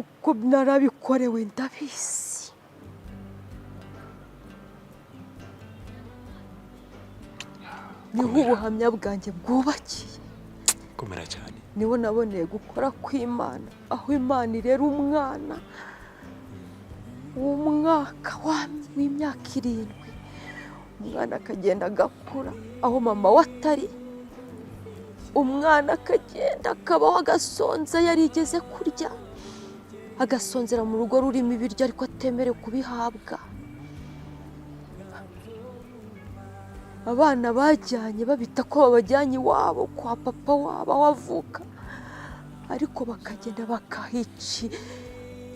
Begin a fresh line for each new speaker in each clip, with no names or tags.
kuko narabikorewe ndabizi. Niho ubuhamya bwanjye bwubakiye.
Komera cyane.
Niho naboneye gukora kw'Imana, aho Imana irera umwana w'umwaka w'imyaka 7, umwana akagenda agakura aho mama we atari, umwana akagenda akabaho agasonza yarigeze kurya, agasonzera mu rugo rurimo ibiryo ariko atemerewe kubihabwa. Abana bajyanye babita ko babajyanye iwabo kwa papa wabo aho avuka, ariko bakagenda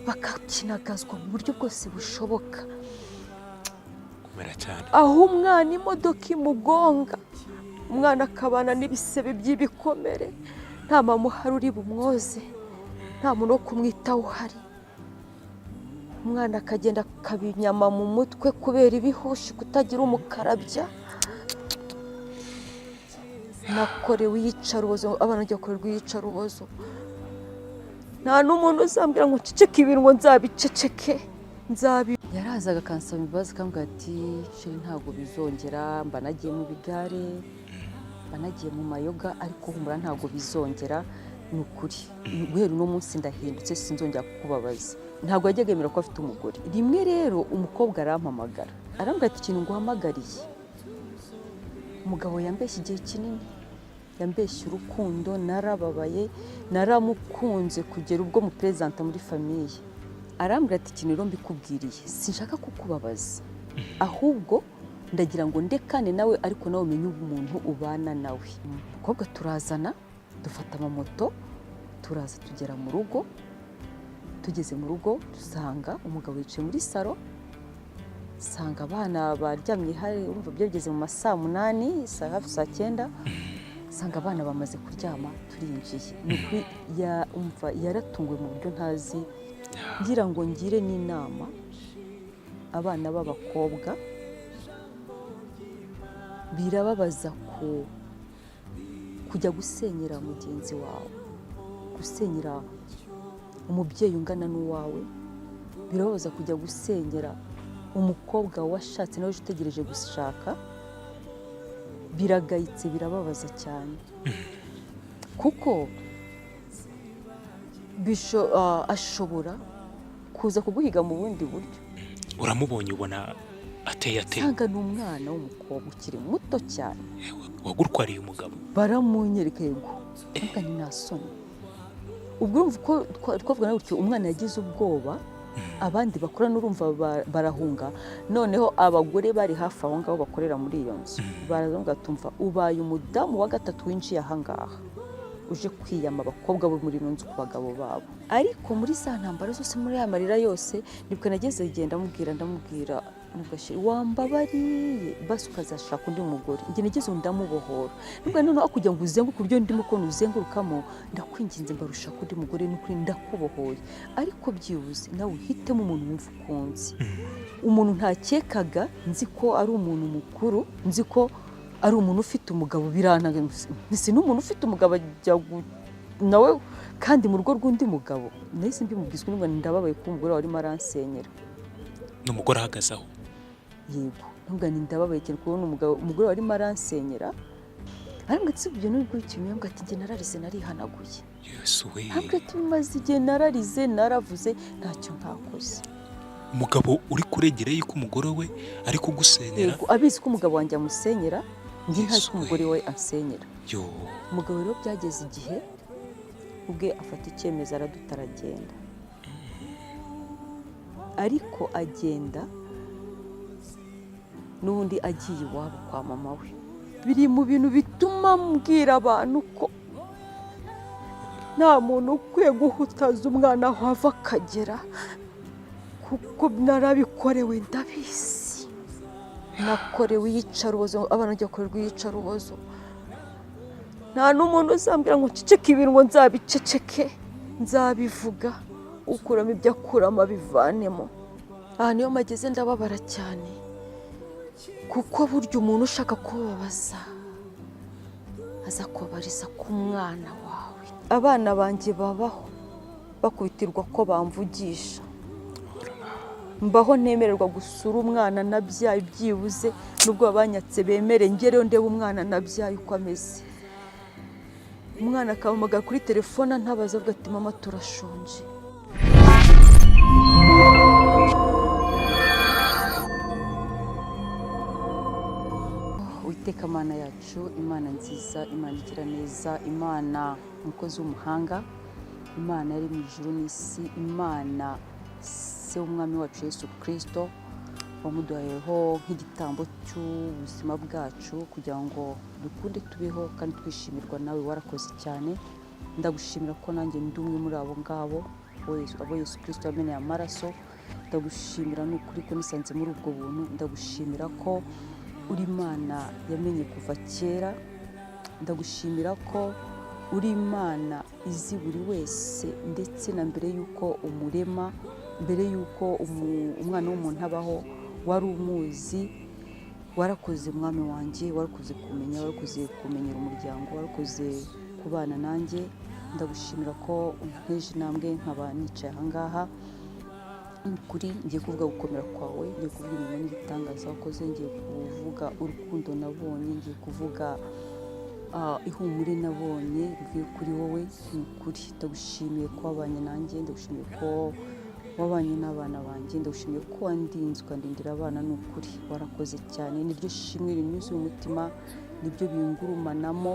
bakakinagazwa mu buryo bwose bushoboka.
Komera cyane.
Aho umwana imodoka imugonga, umwana akabana n'ibisebe by'ibikomere, nta mama uhari uri bumwoze, nta muntu wo kumwitaho uhari. Umwana akagenda akabinyama mu mutwe kubera ibihushi, kutagira umukarabya. Nakorewe iyicarubozo, abana bagiye gukorerwa iyicarubozo. Nta n'umuntu uzambwira ngo nceceke ibintu ngo nzabiceceke. Yarazaga akansaba imbabazi akambwira ati sheri ntabwo bizongera, mba nagiye mu bigare, mba nagiye mu mayoga, ariko humura ntabwo bizongera, ni ukuri. Guhera uno munsi ndahindutse, sinzongera kukubabaza. Ntabwo yajyaga yemera ko afite umugore. Rimwe rero umukobwa arampamagara, arambwira ati ikintu nguhamagariye. Umugabo yambeshye igihe kinini, yambeshye urukundo, narababaye, naramukunze kugera ubwo mupresenta muri famiye. Arambwira ati ikintu rero mbikubwiriye, sinshaka kukubabaza, ahubwo ndagira ngo ndekane nawe, ariko nawe umenye umuntu ubana nawe. Umukobwa turazana, dufata amamoto, turaza tugera mu rugo. Tugeze mu rugo dusanga umugabo yicaye muri salo, sanga abana baryamye hari, urumva byageze mu masaa 8, hafi saa 9, sanga abana bamaze kuryama, turinjiye. Niko umva yaratunguwe mu buryo ntazi, ngira ngo ngire n'inama abana b'abakobwa. Birababaza kujya gusenyera mugenzi wawe, gusenyera umubyeyi ungana n'uwawe. Birababaza kujya gusenyera umukobwa washatse nawe utegereje gushaka. Biragayitse, birababaza cyane, kuko ashobora kuza kuguhiga mu bundi buryo.
Uramubonye ubona ateye
sanga n'umwana w'umukobwa ukiri muto cyane,
wagurwariye umugabo.
Baramunyereka yego, ntabwo ni nasoni. Ubwo urumva ko twavuga nawe utyo, umwana yagize ubwoba, abandi bakorana urumva barahunga. Noneho abagore bari hafi aho ngaho bakorera muri iyo nzu baravuga tumva ubaye umudamu wa gatatu winjiye aha ngaha, uje kwiyama abakobwa bo muri nzu ku bagabo babo. Ariko muri za ntambara zose, muri ya marira yose, nibwo nageze igenda ndamubwira nubashye wambabariye basi ukazashaka undi mugore. Nge nageze ndamubohora, nubwo noneho kujya ngo uzenguruke uburyo ndimo ko uzengurukamo, ndakwinginze mbarushaka undi mugore, n'ukuri ndakubohoye. Ariko byibuze nawe uhitemo umuntu wumva ukunze, umuntu ntakekaga, nzi ko ari umuntu mukuru, nzi ko ari umuntu ufite umugabo. Biranaga nisi n'umuntu ufite umugabo ajya nawe kandi mu rugo rw'undi mugabo. Nahise mbimubwizwe n'ubwo ndababaye ko umugore warimo aransenyera.
N'umugore ahagaze aho.
Yego, nubwo ndababaye cyane kubona umugore warimo aransenyera. Arambwira ati ibyo n'ubwo ikintu yambwira ati nge nararize narihanaguye.
Yesu we.
Ntabwo ati bimaze igihe nararize naravuze ntacyo ntakoze.
Umugabo uri kuregera yuko umugore we ari kugusenyera.
Yego, abizi ko umugabo wanjye amusenyera, nge ntazi ko umugore we ansenyera.
Yo.
Umugabo rero byageze igihe ubwe afata icyemezo aradutaragenda. Ariko agenda n'ubundi agiye iwabo kwa mama we. Biri mu bintu bituma mbwira abantu ko nta muntu ukwiye guhutaza umwana aho ava akagera, kuko narabikorewe ndabizi. Nakorewe iyicarubozo, abana bagiye gukorerwa iyicarubozo. Nta n'umuntu uzambwira ngo nceceke ibintu ngo nzabiceceke, nzabivuga. Ukuramo ibyo akuramo abivanemo. Aha niyo mageze ndababara cyane, kuko burya umuntu ushaka kubabaza aza kubabariza ku mwana wawe. Abana banjye babaho bakubitirwa ko bamvugisha. Mbaho nemererwa gusura umwana nabyaye byibuze nubwo babanyatse bemere ngereyo ndebe umwana nabyaye uko ameze. Umwana akampamagara kuri telefone ntabaza avuga ati mama turashonje. Uwiteka Mana yacu, Imana nziza, Imana igira neza, Imana umukozi w'umuhanga, Imana yari mu ijuru n'isi, Imana se w'umwami wacu Yesu Kristo wamuduhayeho nk'igitambo cy'ubuzima bwacu kugira ngo dukunde tubeho kandi twishimirwa nawe. Warakoze cyane, ndagushimira ko nanjye ndi umwe muri abo ngabo abo Yesu Kristo yameneye amaraso. Ndagushimira n'ukuri ko nisanze muri ubwo buntu. Ndagushimira ko uri Imana yamenye kuva kera. Ndagushimira ko uri Imana izi buri wese ndetse na mbere yuko umurema, mbere yuko umwana w'umuntu abaho wari umuzi. Warakoze mwami wanjye, warakoze kumenya, warakoze kumenyera umuryango, warakoze kubana nanjye. Ndagushimira ko unteje intambwe nkaba nicaye aha ngaha. Kuri ngiye kuvuga gukomera kwawe, ngiye kuvuga imirimo n'ibitangaza wakoze, ngiye kuvuga urukundo nabonye, ngiye kuvuga ihumure nabonye bivuye kuri wowe. Ni ukuri ndagushimiye ko wabanye nanjye, ndagushimiye ko wabanye n'abana banjye, ndagushimiye ko wandinze ukandindira abana. Ni ukuri warakoze cyane. Niryo shimwe rinyuze umutima, nibyo bingurumanamo,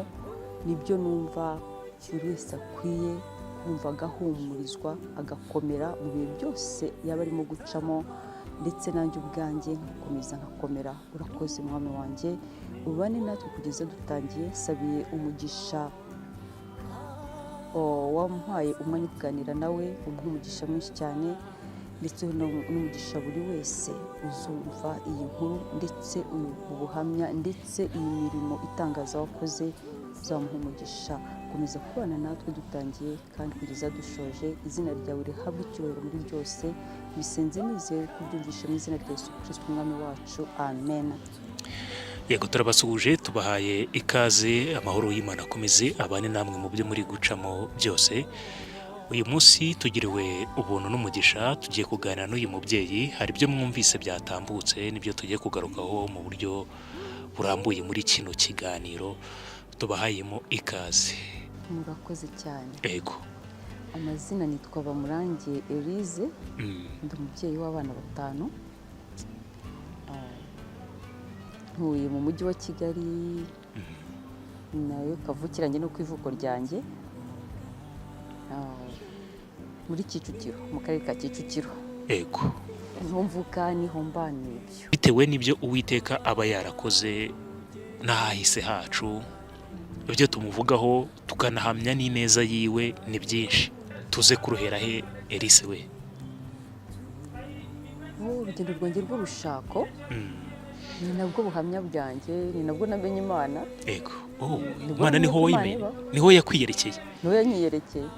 nibyo numva buri wese akwiye kumva agahumurizwa, agakomera mu bihe byose yaba arimo gucamo, ndetse nanjye ubwanjye nkakomeza nkakomera. Urakoze mwami wanjye, ubane natwe kugeza dutangiye. Sabiye umugisha wamuhaye umwanya wo kuganira nawe, umuha umugisha mwinshi cyane, ndetse n'umugisha buri wese uzumva iyi nkuru ndetse ubuhamya ndetse iyi mirimo itangaza wakoze, uzamuha umugisha. Komeza kubana natwe dutangiye kandi kugeza dushoje. Izina ryawe rihabwe icyubahiro muri byose. Bisenze nizeye kubyumvisha mu izina rya Yesu Kristo umwami wacu, amen.
Yego, turabasuhuje, tubahaye ikaze. Amahoro y'Imana akomeze abane namwe mu byo muri gucamo byose. Uyu munsi tugiriwe ubuntu n'umugisha, tugiye kuganira n'uyu mubyeyi. Hari ibyo mwumvise byatambutse nibyo tugiye kugarukaho mu buryo burambuye muri kino kiganiro. Tubahayemo ikaze.
Murakoze cyane.
Yego.
Amazina nitwa Bamurange Elise. Ndi umubyeyi w'abana 5. Ntuye mu mujyi wa Kigali, nayo kavukiranye no ku ivuko ryanjye, muri Kicukiro, mu karere ka Kicukiro.
Yego.
Niho mvuka, niho mbana ibyo.
Bitewe n'ibyo Uwiteka aba yarakoze n'ahahise hacu, ibyo tumuvugaho tukanahamya n'ineza yiwe ni byinshi. Tuze kuruhera he Elise we?
Urugendo rwanjye rw'urushako ni nabwo buhamya bwanjye, ni nabwo namenye Imana.
Yego. Imana niho wayimenye, niho yakwiyerekeye?
Niho yanyiyerekeye.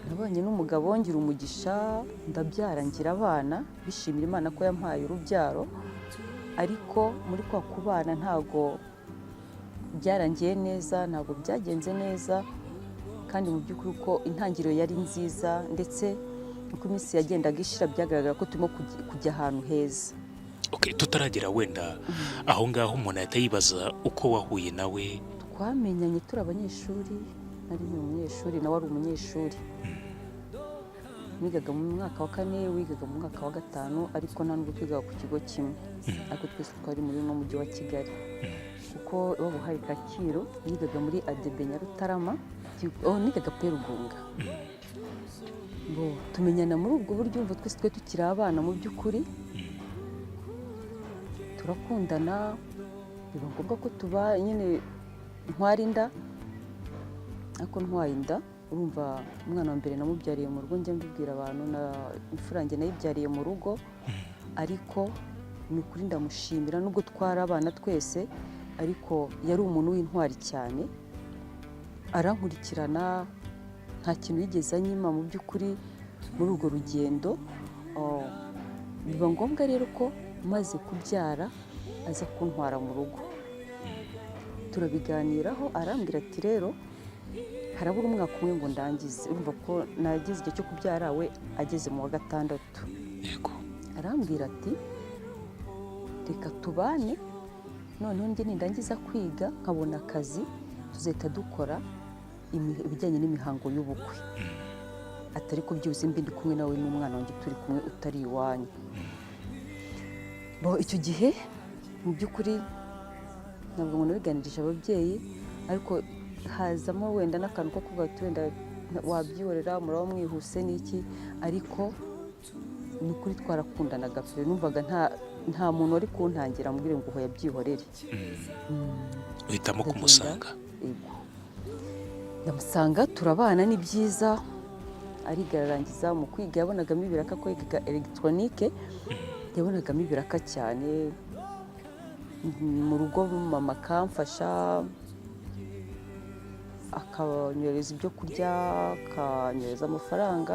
Nabanye n'umugabo ngira umugisha, ndabyara ngira abana, bishimira Imana ko yampaye urubyaro. Ariko muri kwa kubana ntago byarangiye neza, ntabwo byagenze neza, kandi mu by'ukuri ko intangiriro yari nziza, ndetse uko iminsi yagendaga ishira byagaragara ko turimo kujya ahantu heza.
Okay, tutaragera wenda aho ngaho umuntu ahita yibaza uko wahuye nawe.
Twamenyanye turi abanyeshuri, nari umunyeshuri nawe ari umunyeshuri. Nigaga mu mwaka wa 4, wigaga mu mwaka wa 5, ariko nta nubwo twigaga ku kigo kimwe. Ariko twese twari muri no mujyi wa Kigali. Kuko iwabo hari Kacyiru, nigaga muri ADB Nyarutarama, nigaga Perugunga. Tumenyana muri ubwo buryo, umva twese twe tukiri abana mu by'ukuri. Turakundana, biba ngombwa ko tuba nyine ntwara inda. Ariko ntwaye inda, urumva umwana wa mbere namubyariye mu rugo, njya mbibwira abantu, na imfurange nayibyariye mu rugo. Ariko ni ukuri ndamushimira, nubwo twara abana twese, ariko yari umuntu w'intwari cyane. Arankurikirana, nta kintu yigeze anyima mu by'ukuri muri urwo rugendo. Biba ngombwa rero ko maze kubyara aza kuntwara mu rugo. Turabiganiraho, arambwira ati rero harabura umwaka umwe ngo ndangize, urumva ko nagize igihe cyo kubyara we ageze mu wa 6.
yego
arambwira ati reka tubane, noneho njye nindangiza kwiga nkabona akazi tuzahita dukora ibijyanye n'imihango y'ubukwe. Atari ko byuze mbi ndi kumwe nawe n'umwana wanjye turi kumwe utari iwanyu. Icyo gihe mu by'ukuri ntabwo umuntu abiganirije ababyeyi, ariko hazamo wenda n'akantu ko kuvuga ati wenda wabyihorera muraba mwihuse n'iki, ariko ni ukuri twarakundanaga pe, numvaga nta muntu wari kuntangira mubwire ngo hoya byihorere.
uhitamo kumusanga.
Yego ndamusanga turabana, ni byiza. Ariga ararangiza, mu kwiga yabonagamo ibiraka, ko yiga elegitoronike yabonagamo ibiraka cyane. Mu rugo mama akamfasha, akanyohereza ibyo kurya, akanyohereza amafaranga.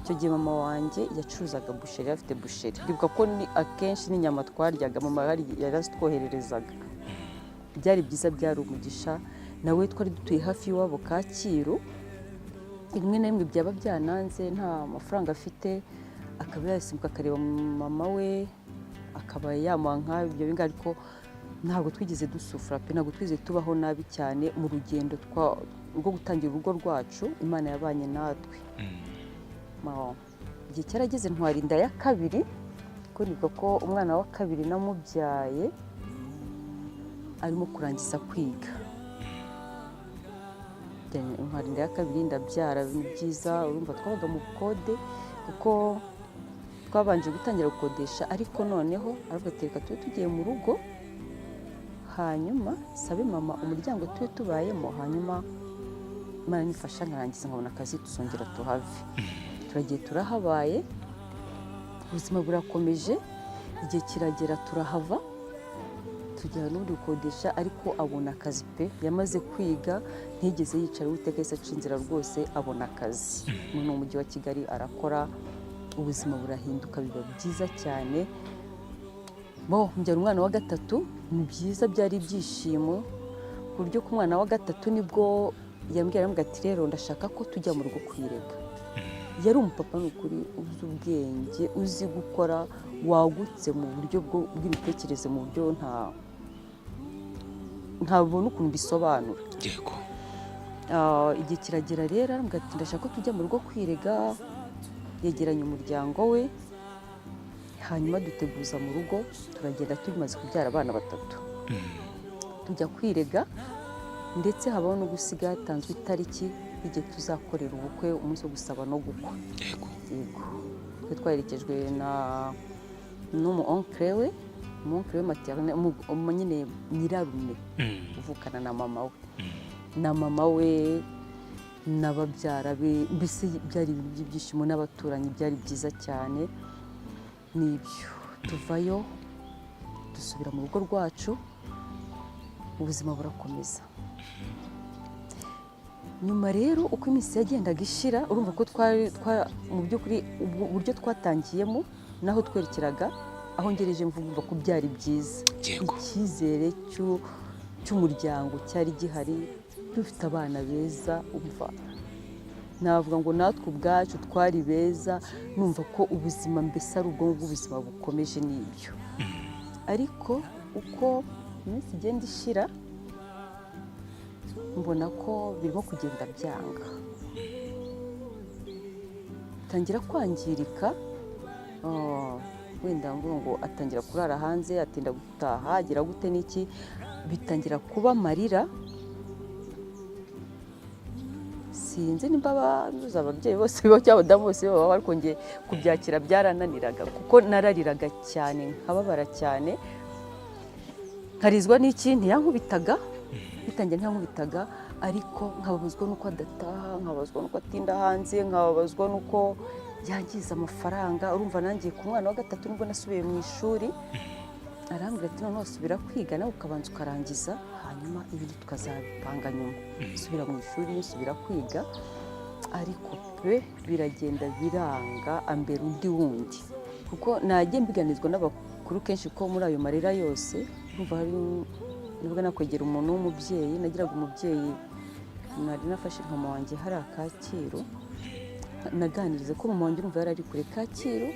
Icyo gihe mama wanjye yacuruzaga busheri, afite busheri. Ndibuka ko akenshi n'inyama twaryaga mama yarazitwohererezaga. Byari byiza, byari umugisha. Nawe twari dutuye hafi y'iwabo Kacyiru, rimwe na rimwe byaba byananze nta mafaranga afite, akaba yasimbuka akareba mama we akaba yamuha nk'ibyo binga, ariko ntabwo twigeze dusufura pe, ntabwo twigeze tubaho nabi cyane mu rugendo rwo gutangira urugo rwacu. Imana yabanye natwe. Igihe cyarageze ntwara inda ya 2, kuko nibuka ko umwana wa 2 namubyaye arimo kurangiza kwiga. Ntwara inda ya 2 ndabyara, byiza. Urumva twabaga mu kode kuko twabanje gutangira gukodesha, ariko noneho aravuga ati reka tube tugiye mu rugo, hanyuma sabe mama umuryango tube tubayemo, hanyuma Imana nifasha nkarangiza nkabona akazi tuzongera tuhave. Turagiye turahabaye, ubuzima burakomeje. Igihe kiragera turahava, tujya n'undi gukodesha, ariko abona akazi pe. Yamaze kwiga ntigeze yicara, Uwiteka yahise aca inzira rwose, abona akazi mu mujyi wa Kigali arakora. Ubuzima burahinduka, biba byiza cyane. Mbyara umwana wa 3, ni byiza, byari ibyishimo ku buryo ku mwana wa 3 nibwo yambwira ati rero ndashaka ko tujya mu rugo kwirega. Yari umupapa n'ukuri uzi ubwenge, uzi gukora, wagutse mu buryo bw'imitekerereze, mu buryo ntabona ukuntu bisobanura.
Yego.
Igihe kiragera rero arambwira ati ndashaka ko tujya mu rugo kwirega. Yegeranya umuryango we, hanyuma duteguza mu rugo, turagenda tumaze kubyara abana 3. Tujya kwirega, ndetse habaho no gusiga hatanzwe itariki igihe tuzakorera ubukwe, umunsi wo gusaba no gukwa.
Yego.
Twaherekejwe n'umu onkle we materne, nyine nyirarume uvukana na mama we, na mama we n'ababyara be. Mbese byari ibintu by'ibyishimo, n'abaturanyi byari byiza cyane. Nibyo, tuvayo dusubira mu rugo rwacu, ubuzima burakomeza. Nyuma rero uko iminsi yagendaga ishira, urumva ko mu by'ukuri uburyo twatangiyemo naho twerekeraga aho ngereje mvuga ko byari byiza. Icyizere cy'umuryango cyari gihari, dufite abana beza. Umva, navuga ngo natwe ubwacu twari beza, numva ko ubuzima mbese ari ubwo bw'ubuzima bukomeje. N'ibyo ariko uko iminsi igenda ishira, mbona ko birimo kugenda byanga, tangira kwangirika. Wenda ngo atangira kurara hanze, atinda gutaha, agira gute n'iki, bitangira kuba amarira. Sinzi nimba ababyeyi bose cyangwa abadamu bose baba bari kongera kubyakira, byarananiraga kuko narariraga cyane, nkababara cyane, nkarizwa n'iki, ntiyankubitaga, bitangiye ntiyankubitaga, ariko nkababazwa n'uko adataha, nkababazwa n'uko atinda hanze, nkababazwa n'uko yangiza amafaranga. Urumva nangiye ku mwana wa 3 nibwo nasubiye mu ishuri. Arambwira ati noneho subira kwiga nawe ukabanza ukarangiza, hanyuma ibindi tukazabipanga nyuma. Subira mu ishuri, subira kwiga. Ariko pe biragenda biranga, ambera undi wundi, kuko nagiye mbiganizwa n'abakuru kenshi ko muri ayo marira yose, numva hari nibwo nakwegera umuntu w'umubyeyi. Nagiraga umubyeyi nari nafashe mama wanjye hari Kacyiru naganirize ko mama wanjye urumva yari ari kure Kacyiru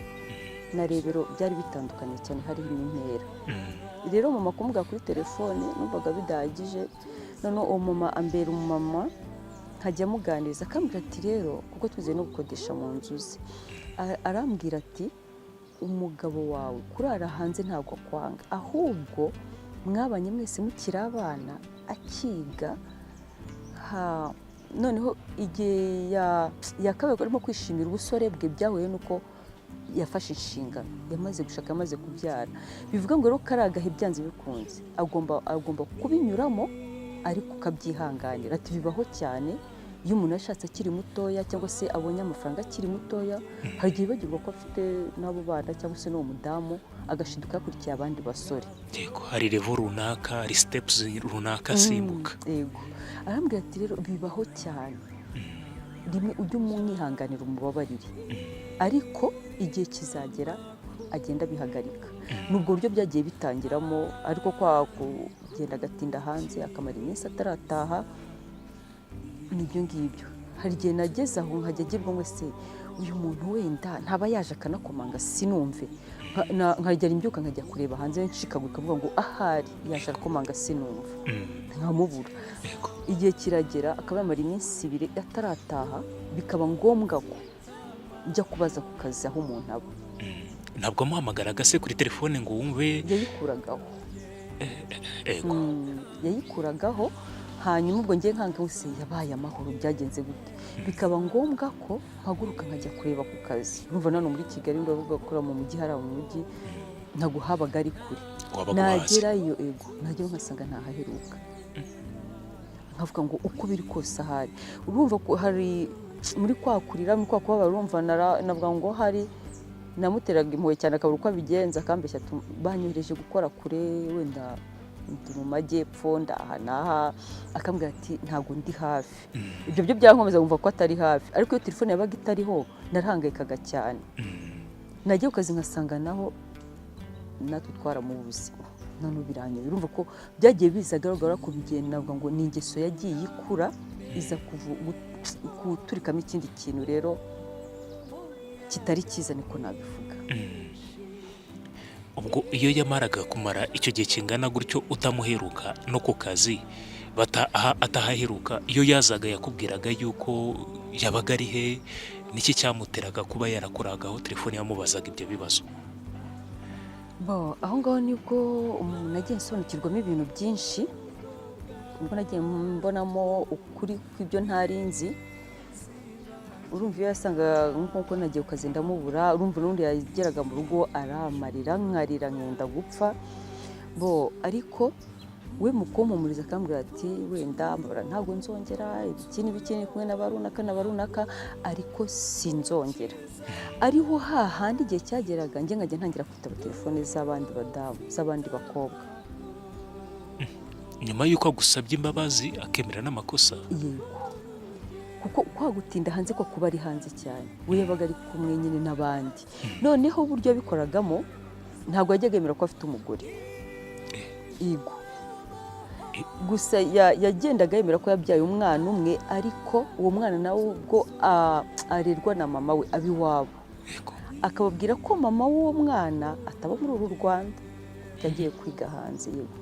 na Rebero byari bitandukanye cyane hariho intera rero mama kumuga kuri telefone numvaga bidahagije none uwo mama ambera umumama nkajya muganiriza akambwira ati rero kuko twizeye no gukodesha mu nzu ze arambwira ati umugabo wawe kurara hanze ntabwo kwanga ahubwo mwabanye mwese mukiri abana akiga noneho igihe yakabaye arimo kwishimira ubusore bwe byahuye nuko yafashe inshingano yamaze gushaka yamaze kubyara bivuga ngo rero karagahe byanze bikunze agomba kubinyuramo ariko ukabyihanganira ati bibaho cyane iyo umuntu yashatse akiri mutoya cyangwa se abonye amafaranga akiri mutoya hari igihe yibagirwa ko afite n'abo bana cyangwa se n'uwo mudamu agashiduka yakurikiye abandi basore
yego hari level runaka hari steps runaka asimbuka
yego arambwira ati rero bibaho cyane rimwe ujye umwihanganira umubabarire ariko igihe kizagera agenda bihagarika nubwo buryo byagiye bitangiramo ariko kwa kugenda agatinda hanze akamara iminsi atarataha nibyo ngibyo hari igihe nageze aho nkajya agirwa ngo se uyu muntu wenda ntaba yaje akanakomanga sinumve nkagera imbyuka nkajya kureba hanze nshikaguka mvuga ngo ahari yaje akomanga sinumve nkamubura igihe kiragera akaba yamara iminsi 2 atarataha bikaba ngombwa ko njya kubaza ku kazi aho umuntu aba
ntabwo amuhamagaraga se kuri telefone ngo wumve
yayikuragaho yayikuragaho hanyuma ubwo ngiye nkanga wese yabaye amahoro byagenze gute bikaba ngombwa ko mpaguruka nkajya kureba ku kazi urumva nano muri Kigali ndavuga ko mu mujyi hari mu mujyi ntaguhabaga ari kure nagerayo nagera nkasanga ntahaheruka nkavuga ngo uko biri kose ahari urumva ko hari muri kwakurira muri kwakubaba urumva navuga ngo hari namuteraga impuhwe cyane akabura uko abigenza akambeshya banyohereje gukora kure wenda mu majyepfo ndahanaha akambwira ati ntago ndi hafi ibyo byo byankomeza kumva ko atari hafi ariko iyo telefone yabaga itariho narahangayikaga cyane nagiye ku kazi nkasanga naho natutwara mu buzima none biranyoye urumva ko byagiye bizagaragara ko bigenda navuga ngo ni ingeso yagiye ikura iza kuturikamo ikindi kintu rero kitari cyiza niko nabivuga
ubwo iyo yamaraga kumara icyo gihe kingana gutyo utamuheruka no ku kazi atahaheruka iyo yazaga yakubwiraga yuko yabaga ari he niki cyamuteraga kuba yarakuragaho telefone yamubazaga ibyo bibazo
aho ngaho nibwo umuntu nagiye nsobanukirwamo ibintu byinshi nibwo nagiye mbonamo ukuri kw'ibyo ntarinzi urumva iyo yasanga nk'uko nagiye ku kazi ndamubura urumva n'undi yageraga mu rugo aramarira nkarira nkenda gupfa ariko we mu kumpumuriza akambwira ati wenda mbabara ntabwo nzongera ibiki kumwe n'abarunaka ariko sinzongera ariho hahandi igihe cyageraga njye nkajya ntangira kwitaba telefone z'abandi badamu z'abandi bakobwa
nyuma y'uko agusabye imbabazi akemera n'amakosa
yego kuko kwagutinda hanze ko kuba ari hanze cyane we yabaga ari kumwe nyine n'abandi noneho uburyo bikoragamo ntabwo yajyaga yemera ko afite umugore yego gusa yagendaga yemera ko yabyaye umwana umwe ariko uwo mwana nawe ubwo arerwa na mama we abiwabo akababwira ko mama w'uwo mwana ataba muri uru Rwanda yagiye kwiga hanze yego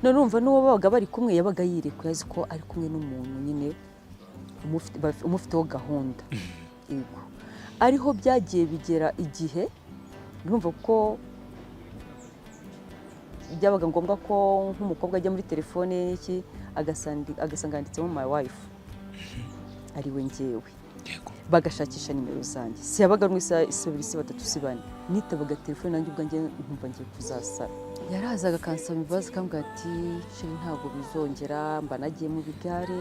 none urumva n'uwo babaga bari kumwe yabaga yirekuye azi ko ari kumwe n'umuntu nyine umufiteho gahunda yego ariho byagiye bigera igihe urumva ko byabaga ngombwa ko nk'umukobwa ajya muri telefone y'iki agasanga handitsemo my wife ari we njyewe bagashakisha nimero zanjye si yabaga rumwe isubira isi 3 si 4 nitabaga telefone nanjye ubwanjye nkumva ngiye kuzasara yarazaga akansaba imbabazi akambwira ati sheri ntabwo bizongera mba nagiye mu bigare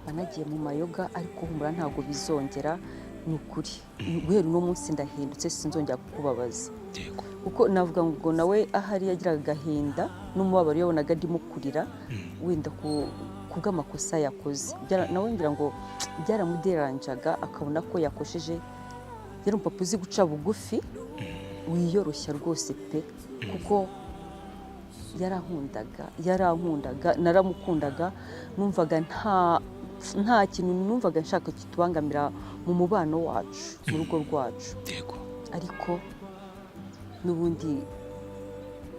banagiye mu mayoga ariko humura ntabwo bizongera ni ukuri guhera uno munsi ndahindutse sinzongera kukubabaza kuko navuga ngo nawe ahari yagiraga agahinda n'umubabaro yabonaga ndimo kurira wenda kubw'amakosa yakoze nawe ngira ngo byaramuderanjaga akabona ko yakosheje yari umupapa uzi guca bugufi wiyoroshya rwose pe kuko yarankundaga naramukundaga numvaga nta kintu numvaga nshaka kitubangamira mu mubano wacu mu rugo rwacu.
yego
Ariko n'ubundi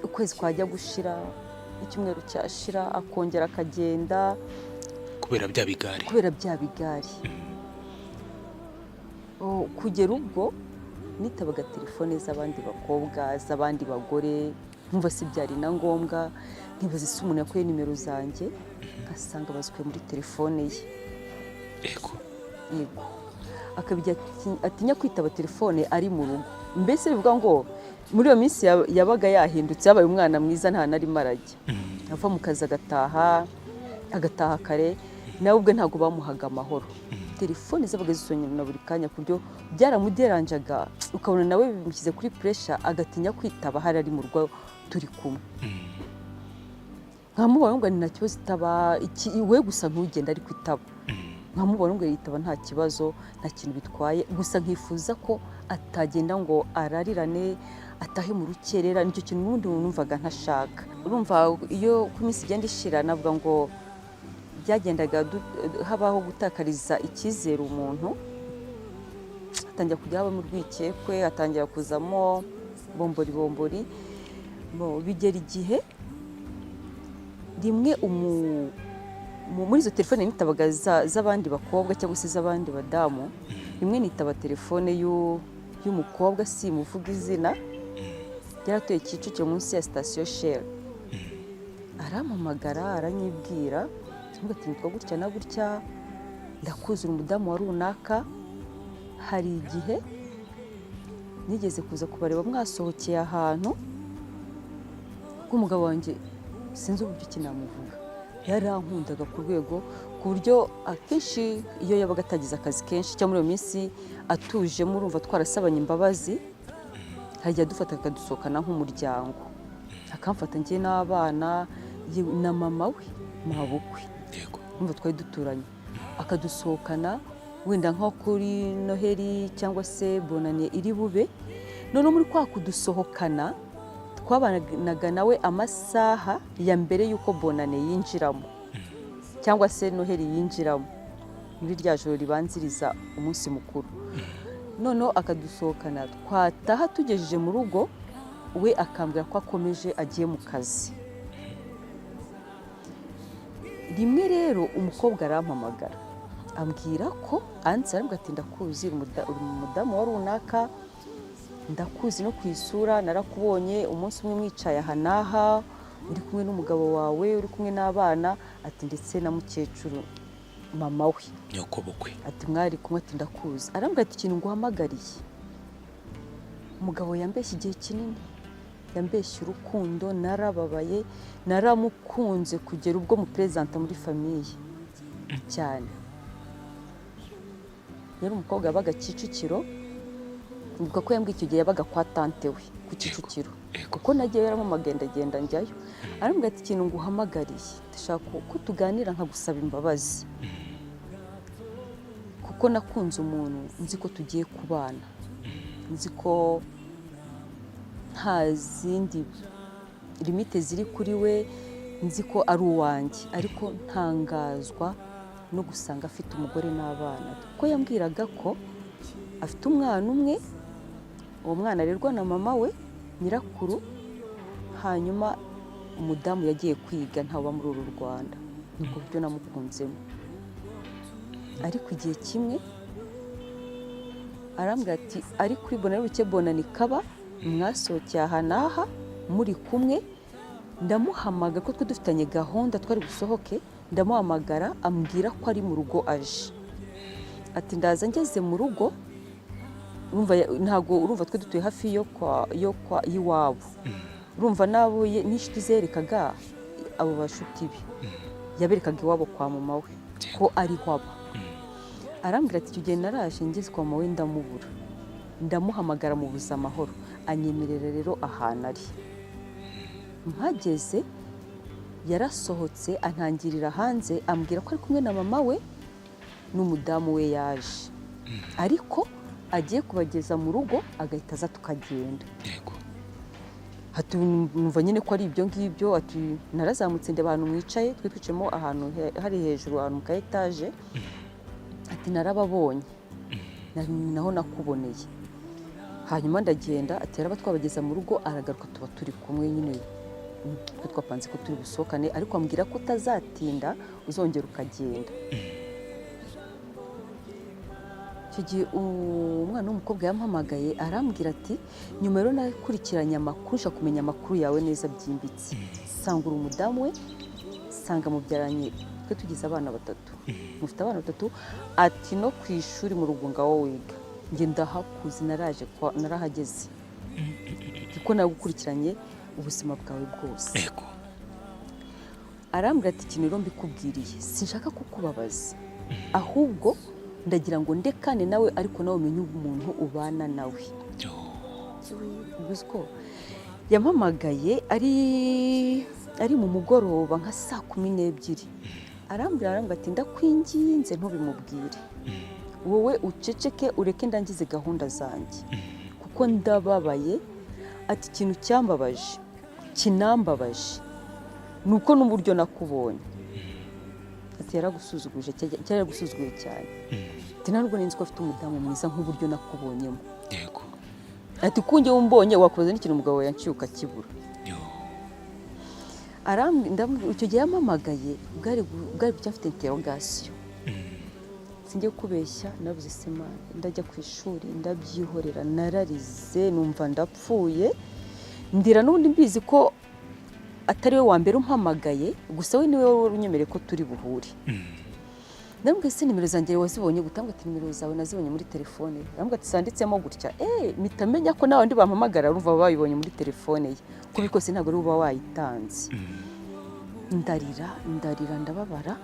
ukwezi kwajya gushira, icyumweru cyashira, akongera akagenda
kubera bya bigari.
Kugera ubwo nitabaga telefone z'abandi bakobwa, z'abandi bagore, nkumva si byari na ngombwa, nkibaza ese umuntu yakuye nimero zanjye, ngasanga bazikuye muri telefone ye.
yego
Akabijya atinya kwitaba telefone ari mu rugo. Mbese bivuga ngo muri iyo minsi yabaga yahindutse, yabaye umwana mwiza, nta narimo arajya, ava mu kazi agataha kare, nawe ubwe ntabwo bamuhaga amahoro. Telefone zabaga zisonyera buri kanya ku buryo byaramuderanjaga, ukabona nawe bimushyize kuri pressure, agatinya kwitaba hari ari mu rugo turi kumwe. Nkamubona ngo ni nta kibazo itaba, we gusa ntugenda ari kwitaba. Nkamubona ngo yitaba nta kibazo, nta kintu bitwaye, gusa nkifuza ko atagenda ngo ararirane, atahe mu rukerera. Nicyo kintu n'ubundi numvaga ntashaka. Urumva iyo ku minsi igenda ishira, navuga ngo byagendaga habaho gutakariza icyizere umuntu, atangira kujya haba mu rwikekwe, atangira kuzamo bombori. Bigera igihe rimwe muri izo telefone nitabaga z'abandi bakobwa cyangwa se z'abandi badamu, rimwe nitaba telefone y'umukobwa, si muvuga izina, yaratuye Kicukiro munsi ya sitasiyo Shell. Arampamagara, aranyibwira, ati nitwa gutya na gutya, ndakuzura umudamu wa runaka, hari igihe nigeze kuza kubareba mwasohokeye ahantu, kuko umugabo wanjye sinzi uburyo iki namuvuga, yarankundaga ku rwego ku buryo akenshi iyo yabaga atagize akazi kenshi cyangwa muri iyo minsi atuje, murumva twarasabanye imbabazi, hajya dufata akadusohokana nk'umuryango, akamfata njye n'abana na mama we mabukwe, numva twari duturanye, akadusohokana wenda nko kuri Noheli cyangwa se Bonane iri bube. None muri kwa kudusohokana twabanaga nawe amasaha ya mbere y'uko Bonane yinjiramo cyangwa se Noheli yinjiramo, muri rya joro ribanziriza umunsi mukuru. Noneho akadusohokana, twataha tugejeje mu rugo, we akambwira ko akomeje agiye mu kazi. Rimwe rero umukobwa arampamagara, ambwira ko arambwira ati ndakuzi, uri umudamu wa runaka, ndakuzi no ku isura, narakubonye umunsi umwe mwicaye aha n'aha, uri kumwe n'umugabo wawe, uri kumwe n'abana, ati ndetse na mukecuru mama we,
nyoko bukwe,
ati mwari kumwe, ati ndakuzi. Arambwira ati ikintu nguhamagariye, umugabo yambeshye igihe kinini, yambeshye urukundo, narababaye, naramukunze kugera ubwo mu presenta muri famiye cyane. Yari umukobwa yabaga Kicukiro, uvuga ko yambwiye icyo gihe yabaga kwa tante we ku Kicukiro, kuko nagiye yaramamagaye ndagenda njyayo. Arambwira ati ikintu nguhamagariye, ndashaka ko tuganira nkagusaba imbabazi, kuko nakunze umuntu nzi ko tugiye kubana, nzi ko nta zindi limite ziri kuri we, nzi ko ari uwanjye, ariko ntangazwa no gusanga afite umugore n'abana, kuko yambwiraga ko afite umwana umwe, uwo mwana arerwa na mama we nyirakuru, hanyuma umudamu yagiye kwiga ntaba muri uru Rwanda. Nubwo buryo namukunzemo. Ariko igihe kimwe arambwira ati ari kuri Bonane kaba mwasohokeye aha n'aha muri kumwe, ndamuhamagara ko twe dufitanye gahunda twari gusohoke, ndamuhamagara ambwira ko ari mu rugo aje, ati ndaza ngeze mu rugo, ntabwo urumva twe dutuye hafi yo kwa iwabo, urumva nabo n'inshuti zerekaga abo bashuti be, yaberekaga iwabo kwa mama we ko ari haba. Arambwira ati icyo gihe naraje ngeze kwa mama we ndamubura, ndamuhamagara mu buza amahoro, anyemerera rero ahantu ari. Mpageze yarasohotse antangirira hanze, ambwira ko ari kumwe na mama we n'umudamu we yaje, ariko agiye kubageza mu rugo agahita aza tukagenda. ati numva nyine ko ari ibyo ngibyo, ati narazamutse ndeba ahantu mwicaye, twicayemo ahantu hari hejuru ahantu mu ka etaje, ati narababonye naho nakuboneye. Hanyuma ndagenda, ati yaraba twabageza mu rugo, aragaruka tuba turi kumwe nyine, twe twapanze ko turi busohokane, ariko ambwira ko utazatinda uzongera ukagenda. Icyo gihe umwana w'umukobwa yampamagaye arambwira ati nyuma rero nakurikiranye amakuru, nshaka kumenya amakuru yawe neza byimbitse, sanga uri umudamu we, sanga mubyaranye, twe tugize abana 3, mufite abana 3, ati no ku ishuri mu rugo ngaho wiga, njye ndahakuze, narahageze, kuko nagukurikiranye ubuzima bwawe bwose. Arambwira ati ikintu rero mbikubwiriye, sinshaka kukubabaza, ahubwo ndagira ngo ndekane nawe, ariko nawe umenye umuntu ubana nawe. Ubwo yampamagaye ari mu mugoroba nka saa 12, arambwira ati ndakwinginze ntubimubwire, wowe uceceke ureke ndangize gahunda zanjye, kuko ndababaye. Ati ikintu cyambabaje kinambabaje nuko n'uburyo nakubonye, ati yaragusuzuguje cyane, ati ntabwo ninzi ko afite umudamu mwiza nk'uburyo nakubonyemo. Ati kunjye umbonye wakoze n'ikintu umugabo yanciye ukakibura. Icyo gihe yampamagaye bwari bucyafite interrogation, singiye kubeshya, nabuze sema ndajya ku ishuri ndabyihorera, nararize numva ndapfuye, ndira n'ubundi mbizi ko atari we wa mbere umpamagaye, gusa we niwe unyemereye ko turi buhure. Ndambwira se nimero zanjye wazibonye gutanga, ati nimero zawe nazibonye muri telefone. Ndambwira ati sanditsemo gutya, mitamenya ko nawe ndi bampamagara urumva babibonye muri telefone ye, ko bikose ntabwo ari uba wayitanze. Ndarira ndababara,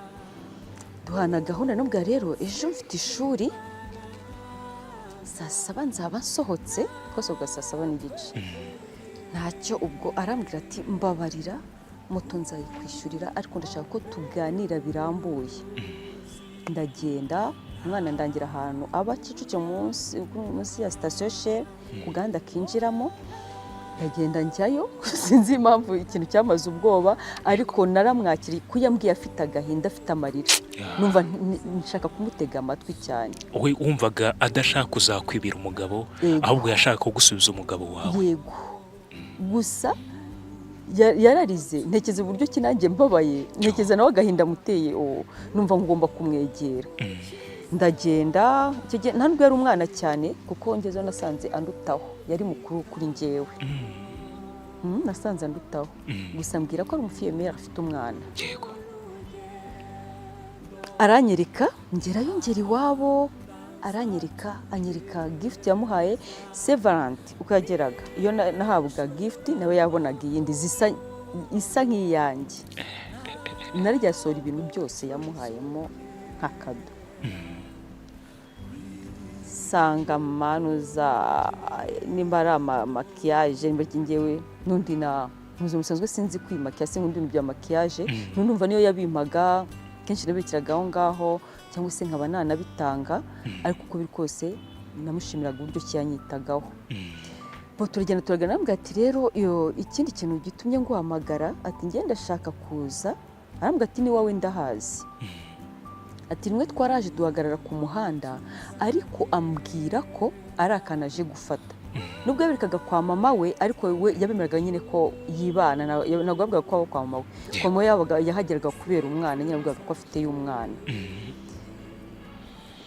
duhana gahunda. Nubwo rero ejo mfite ishuri saa 7 nzaba nsohotse, twasohoka saa 7:30, ntacyo. Ubwo arambwira ati mbabarira, moto nzayikwishyurira, ariko ndashaka ko tuganira birambuye. Ndagenda, umwana ndangira ahantu aba Kicukiro munsi ya station Shell, ku gahanda kinjiramo, ndagenda njyayo, sinzi impamvu ikintu cyamaze ubwoba, ariko naramwakiriye, kuyambwiye afite agahinda, afite amarira, numva nshaka kumutega amatwi cyane.
Wowe wumvaga adashaka kuzakwibira umugabo, ahubwo yashaka kugusubiza umugabo wawe?
Yego, gusa yararize, ntekeze uburyo kinange mbabaye, ntekeza nawe agahinda muteye, numva ngomba kumwegera. Ndagenda, nta nubwo yari umwana cyane, kuko ngezeho nasanze andutaho, yari mukuru kuri njyewe. Nasanze andutaho, gusa mbwira ko ari umufiyemeri afite umwana. Aranyereka, ngerayo ngera iwabo, anyereka gift yamuhaye Severant. Uko yageraga iyo nahabwa gift, nawe yabonaga iyindi isa nk'iyanjye. Naryasora ibintu byose yamuhayemo nka kado. Sanga manuza nimba ari makiyaje, nimba ngewe n'undi na musanzwe sinzi kwimakiya, se n'undi bya makiyaje, numva niyo yabimpaga kenshi nabikiraga aho ngaho, cyangwa se nkaba nanabitanga, ariko uko biri kose namushimiraga uburyo cyanyitagaho. Bo turagenda nambwira ati rero ikindi kintu gitumye nguhamagara, ati ngenda ndashaka kuza. Arambwira ati ni wowe ndahazi, ati rimwe twaraje duhagarara ku muhanda, ariko ambwira ko ari akanaje gufata. Nubwo yabirikaga kwa mama we, ariko we yabemeraga nyine ko yibana, ntabwo yavugaga ko aba kwa mama we. Kwa mama yabaga yahageraga kubera umwana, nyine yavugaga ko afite y'umwana.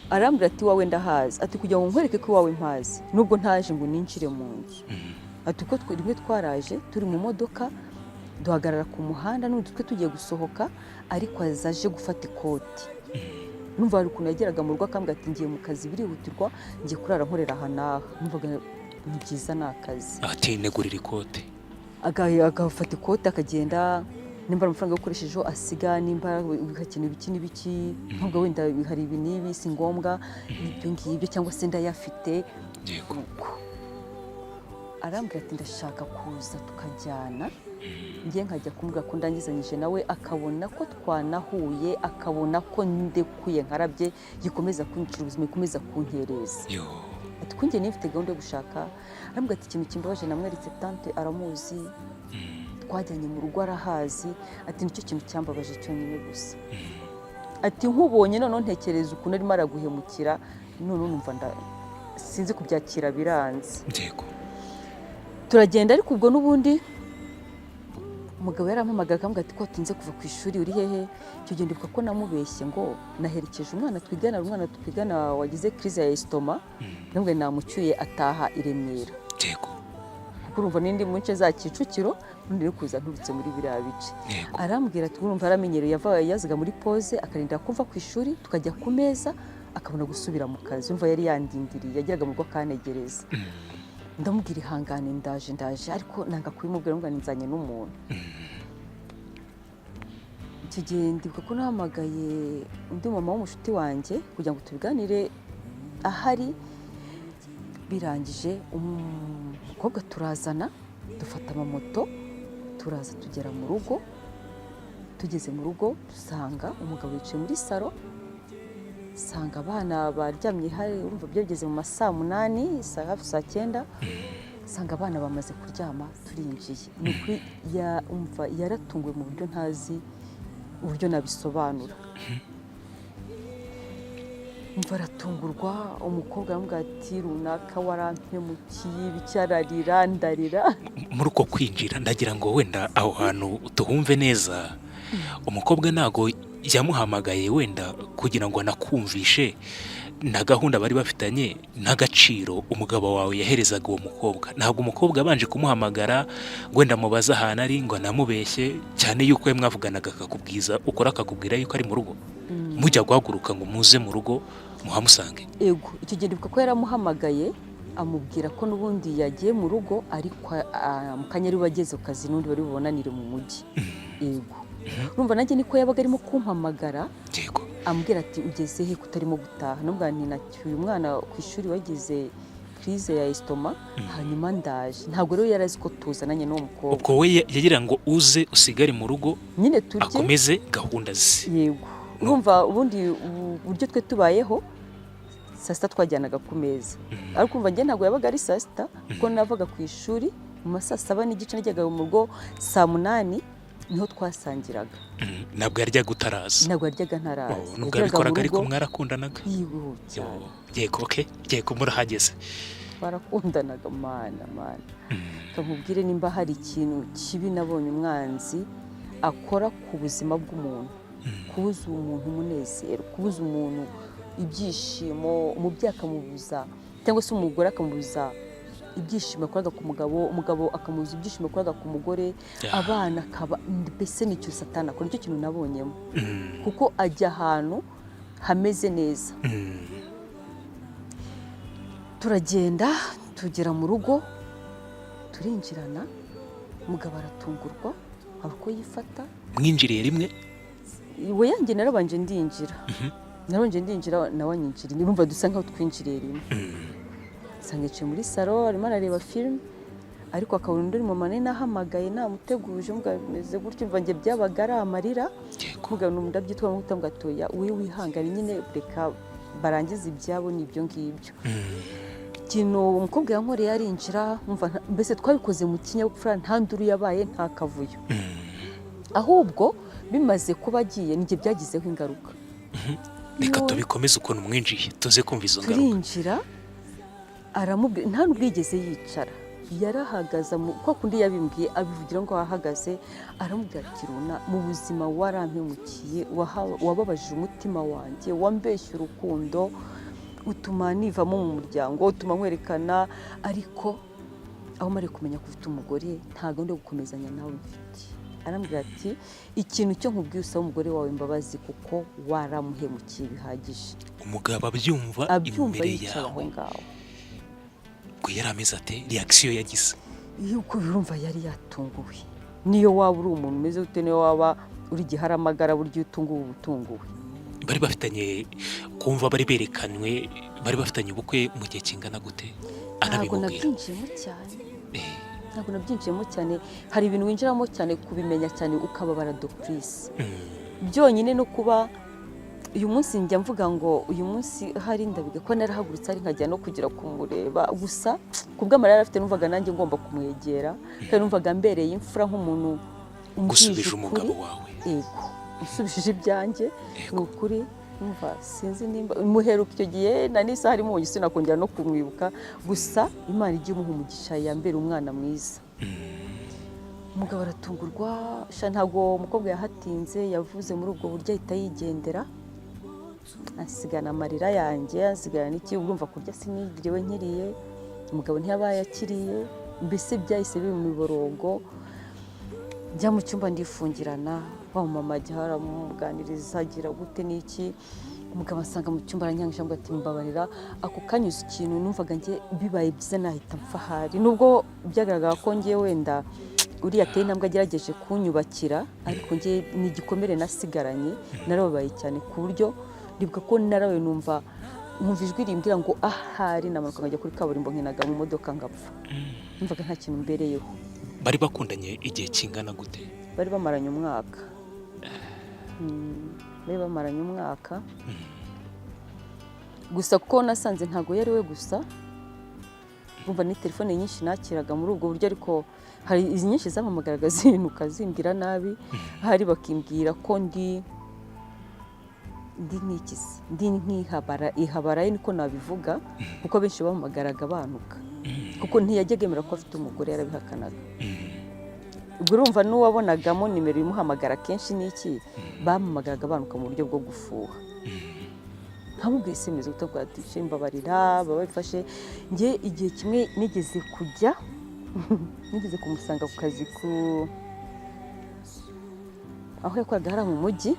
Arambwira ati wawe ndahazi, ati kugira ngo nkwereke ko iwawe mpazi, nubwo ntaje ngo ninjire mu nzu. Ati ko rimwe twaraje turi mu modoka, duhagarara ku muhanda, n'undi twe tugiye gusohoka, ariko azaje gufata ikoti. Numva hari ukuntu yageraga mu rugo akambwira ati ngiye mu kazi birihutirwa, ngiye kurara nkorera aha n'aha. Numvaga ni byiza, ni akazi.
Ati negurira ikote,
agafata ikote akagenda, nimba amafaranga yakoreshejeho asiga, nimba bikakeneye ibiki n'ibiki, ntabwo wenda hari ibi n'ibi si ngombwa, ibyo ngibyo, cyangwa se ndayafite. Arambwira ati ndashaka kuza tukajyana, ngiye nkajya kumubwira ko ndangizanyije nawe, akabona ko twanahuye, akabona ko ndekuye nkarabye, gikomeza kunyicira ubuzima, gikomeza kunkereza. ati kunjye nifite gahunda yo gushaka, arambwira ati ikintu kimbabaje namweretse tante aramuzi, twajyanye mu rugo arahazi, ati nicyo kintu cyambabaje cyonyine gusa. Ati nkubonye noneho ntekereza ukuntu arimo araguhemukira, none numva sinzi kubyakira biranze.
Yego.
Turagenda ariko ubwo n'ubundi umugabo yarampamagaye akambwira ati ko watinze kuva ku ishuri uri hehe? Icyo gihe ndibuka ko namubeshye ngo naherekeje umwana twigana wagize crise ya estoma, nubwo namucyuye ataha i Remera.
Yego.
Kuko urumva n'indi mu nce za Kicukiro undi kuza nturutse muri biriya bice. Arambwira ati urumva aramenyereye yazaga muri pause akarinda kuva ku ishuri tukajya ku meza akabona gusubira mu kazi. Urumva yari yandindiriye yagiraga mu rugo akanegereza. Ndamubwira ihangane ndaje ariko nanga kubimubwira ngo nzanye n'umuntu. Icyo gihe ndibuka ko nahamagaye undi mama w'umushuti wanjye kugira ngo tubiganire ahari. Birangije umukobwa turazana dufata amamoto turaza tugera mu rugo. Tugeze mu rugo dusanga umugabo yicaye muri salo, sanga abana baryamye hari, urumva byageze mu masaa 8 hafi saa 9, sanga abana bamaze kuryama turinjiye. Nukuri umva yaratunguwe mu buryo ntazi uburyo nabisobanura. Umva aratungurwa, umukobwa aramubwira ati runaka warampemukiye bicyararira ndarira.
Muri uko kwinjira ndagira ngo wenda aho hantu tuhumve neza, umukobwa ntago yamuhamagaye wenda kugira ngo anakumvishe na gahunda bari bafitanye n'agaciro umugabo wawe yaherezaga uwo mukobwa. Ntabwo umukobwa abanje kumuhamagara ngo wenda mubaza ahantu ari ngo namubeshye cyane yuko we mwavuganaga akakubwiza ukora akakubwira yuko ari mu rugo. Mujya guhaguruka ngo muze mu rugo muhamusange.
Ego icyo gihe ndibuka ko yaramuhamagaye amubwira ko n'ubundi yagiye mu rugo ariko mu kanyari bageze ku kazi n'undi bari bubonanire mu mujyi. Ego urumva nanjye niko yabaga arimo kumpamagara.
Yego.
Ambwira ati ugeze he kutarimo gutaha? Nubwo ninacyuye umwana ku ishuri wagize crise ya estoma, hanyuma ndaje. Ntabwo rero yarazi ko tuzananye n'uwo mukobwa.
Ubwo we yagira ngo uze usigare mu rugo
nyine turye
akomeze gahunda ze.
Yego. Urumva ubundi uburyo twe tubayeho saa sita twajyanaga ku meza, ariko umva njye ntabwo yabaga ari saa sita kuko navaga ku ishuri mu masaa 7 n'igice najyaga mu rugo saa 8 niho twasangiraga.
Ntabwo yaryaga utaraza?
Ntabwo yaryaga ntaraza.
Nubwo yabikoraga ariko mwarakundanaga?
Yego.
Okay, yego murahageze.
Twarakundanaga mana. Kamubwire nimba hari ikintu kibi nabonye umwanzi akora ku buzima bw'umuntu, kubuza umuntu umunezero, kubuza umuntu ibyishimo, umubyeyi akamubuza cyangwa se umugore akamubuza ibyishimo akoraga ku mugabo, umugabo akamubuza ibyishimo akoraga ku mugore, abana akaba mbese nicyo satani akora. Nicyo kintu nabonyemo kuko ajya ahantu hameze neza. Turagenda tugera mu rugo turinjirana, umugabo aratungurwa aho yifata.
Mwinjiriye rimwe?
We yanjye narabanje ndinjira. Nawe anyinjira. Nirumva dusa nkaho twinjiriye rimwe. Sangiye muri salo arimo arareba film, ariko akabona undi mu manene ahamagaye namuteguje mugabimeze gutyo. Mva nge byabaga ari amarira. Kuvuga ndabyitwa mu gutambwa toya wihangane nyine reka barangiza ibyabo n'ibyo ngibyo. Kino umukobwa yankoreye arinjira, umva mbese twabikoze mu kinyabupfura, nta nduru yabaye, nta kavuyo. Ahubwo bimaze kuba agiye nige byagizeho ingaruka.
Reka tubikomeze ukuntu mwinjiye tuze kumva izo ngaruka.
Turinjira aramubwira, nta n'ubwigeze yicara, yarahagaza kwa kundi yabimbwiye abivugira ngo ahagaze. Aramubwira ati runa mu buzima warampemukiye, wababaje umutima wanjye, wambeshye urukundo, utuma nivamo mu muryango, utuma nkwerekana, ariko aho mari kumenya ko ufite umugore nta gahunda yo gukomezanya nawe mfite. Arambwira ati ikintu cyo nkubwiye usaba umugore wawe imbabazi kuko waramuhemukiye bihagije.
Umugabo abyumva imbere yawe
ngaho
ko yarameze ate? Reaction yagize
yuko birumva yari yatunguwe. Niyo waba uri umuntu umeze ute, niyo waba uri giharamagara buryo utunguwe.
Bari bafitanye kumva bari berekanwe, bari bafitanye ubukwe mu gihe kingana gute? Anabimubwira? Ntabwo nabyinjiyemo cyane. Hari ibintu winjiramo cyane kubimenya cyane ukababara doctrice. Byonyine no kuba
uyu munsi njya mvuga ngo uyu munsi hari ndabiga ko narahagurutse ari nkajya no kugira kumureba gusa kubw'amarira afite numvaga nanjye ngomba kumwegera kandi numvaga mbereye imfura nk'umuntu
gusubije umugabo wawe.
Yego usubishije ibyanjye ni ukuri numva sinzi nimba muheruka icyo gihe na nisa harimo umugisha nakongera no kumwibuka gusa Imana igiye umuha umugisha yambera umwana mwiza. Umugabo aratungurwa ntabwo umukobwa yahatinze yavuze muri ubwo buryo ahita yigendera asigana amarira yanjye asigana n'iki urumva kurya sinigiriwe nkiriye umugabo ntiyabaye akiriye mbese byahise biri mu miborongo njya mu cyumba ndifungirana wa mama ajya aramuganiriza agira gute n'iki umugabo asanga mu cyumba aranyangisha ngo ati mbabarira ako kanyuze ikintu numvaga njye bibaye byiza nahita mfahari nubwo byagaragara ko njye wenda uriya ateye intambwe agerageje kunyubakira ariko njye ni igikomere nasigaranye narababaye cyane ku buryo ndibuka ko narawe numva ijwi rimbwira ngo ahari namanuka nkajya kuri kaburimbo nkinaga mu modoka ngapfa numvaga nta kintu mbereyeho.
Bari bakundanye igihe kingana gute?
Bari bamaranye umwaka. Bari bamaranye umwaka gusa kuko nasanze ntago yari we gusa umva ni telefone nyinshi nakiraga muri ubwo buryo ariko hari izi nyinshi zampamagaraga zinuka zimbwira nabi hari bakimbwira ko ndi nikisi ndi ihabara niko nabivuga kuko benshi bampamagaraga banuka kuko ntiyajyaga yemera ko afite umugore yarabihakanaga. Ubwo urumva n'uwabonagamo nimero imuhamagara kenshi n'iki bampamagaraga banuka mu buryo bwo gufuha nkamubwiye SMS utavuga ati mbabarira babifashe njye igihe kimwe nigeze kumusanga ku kazi aho yakoraga hari mu mujyi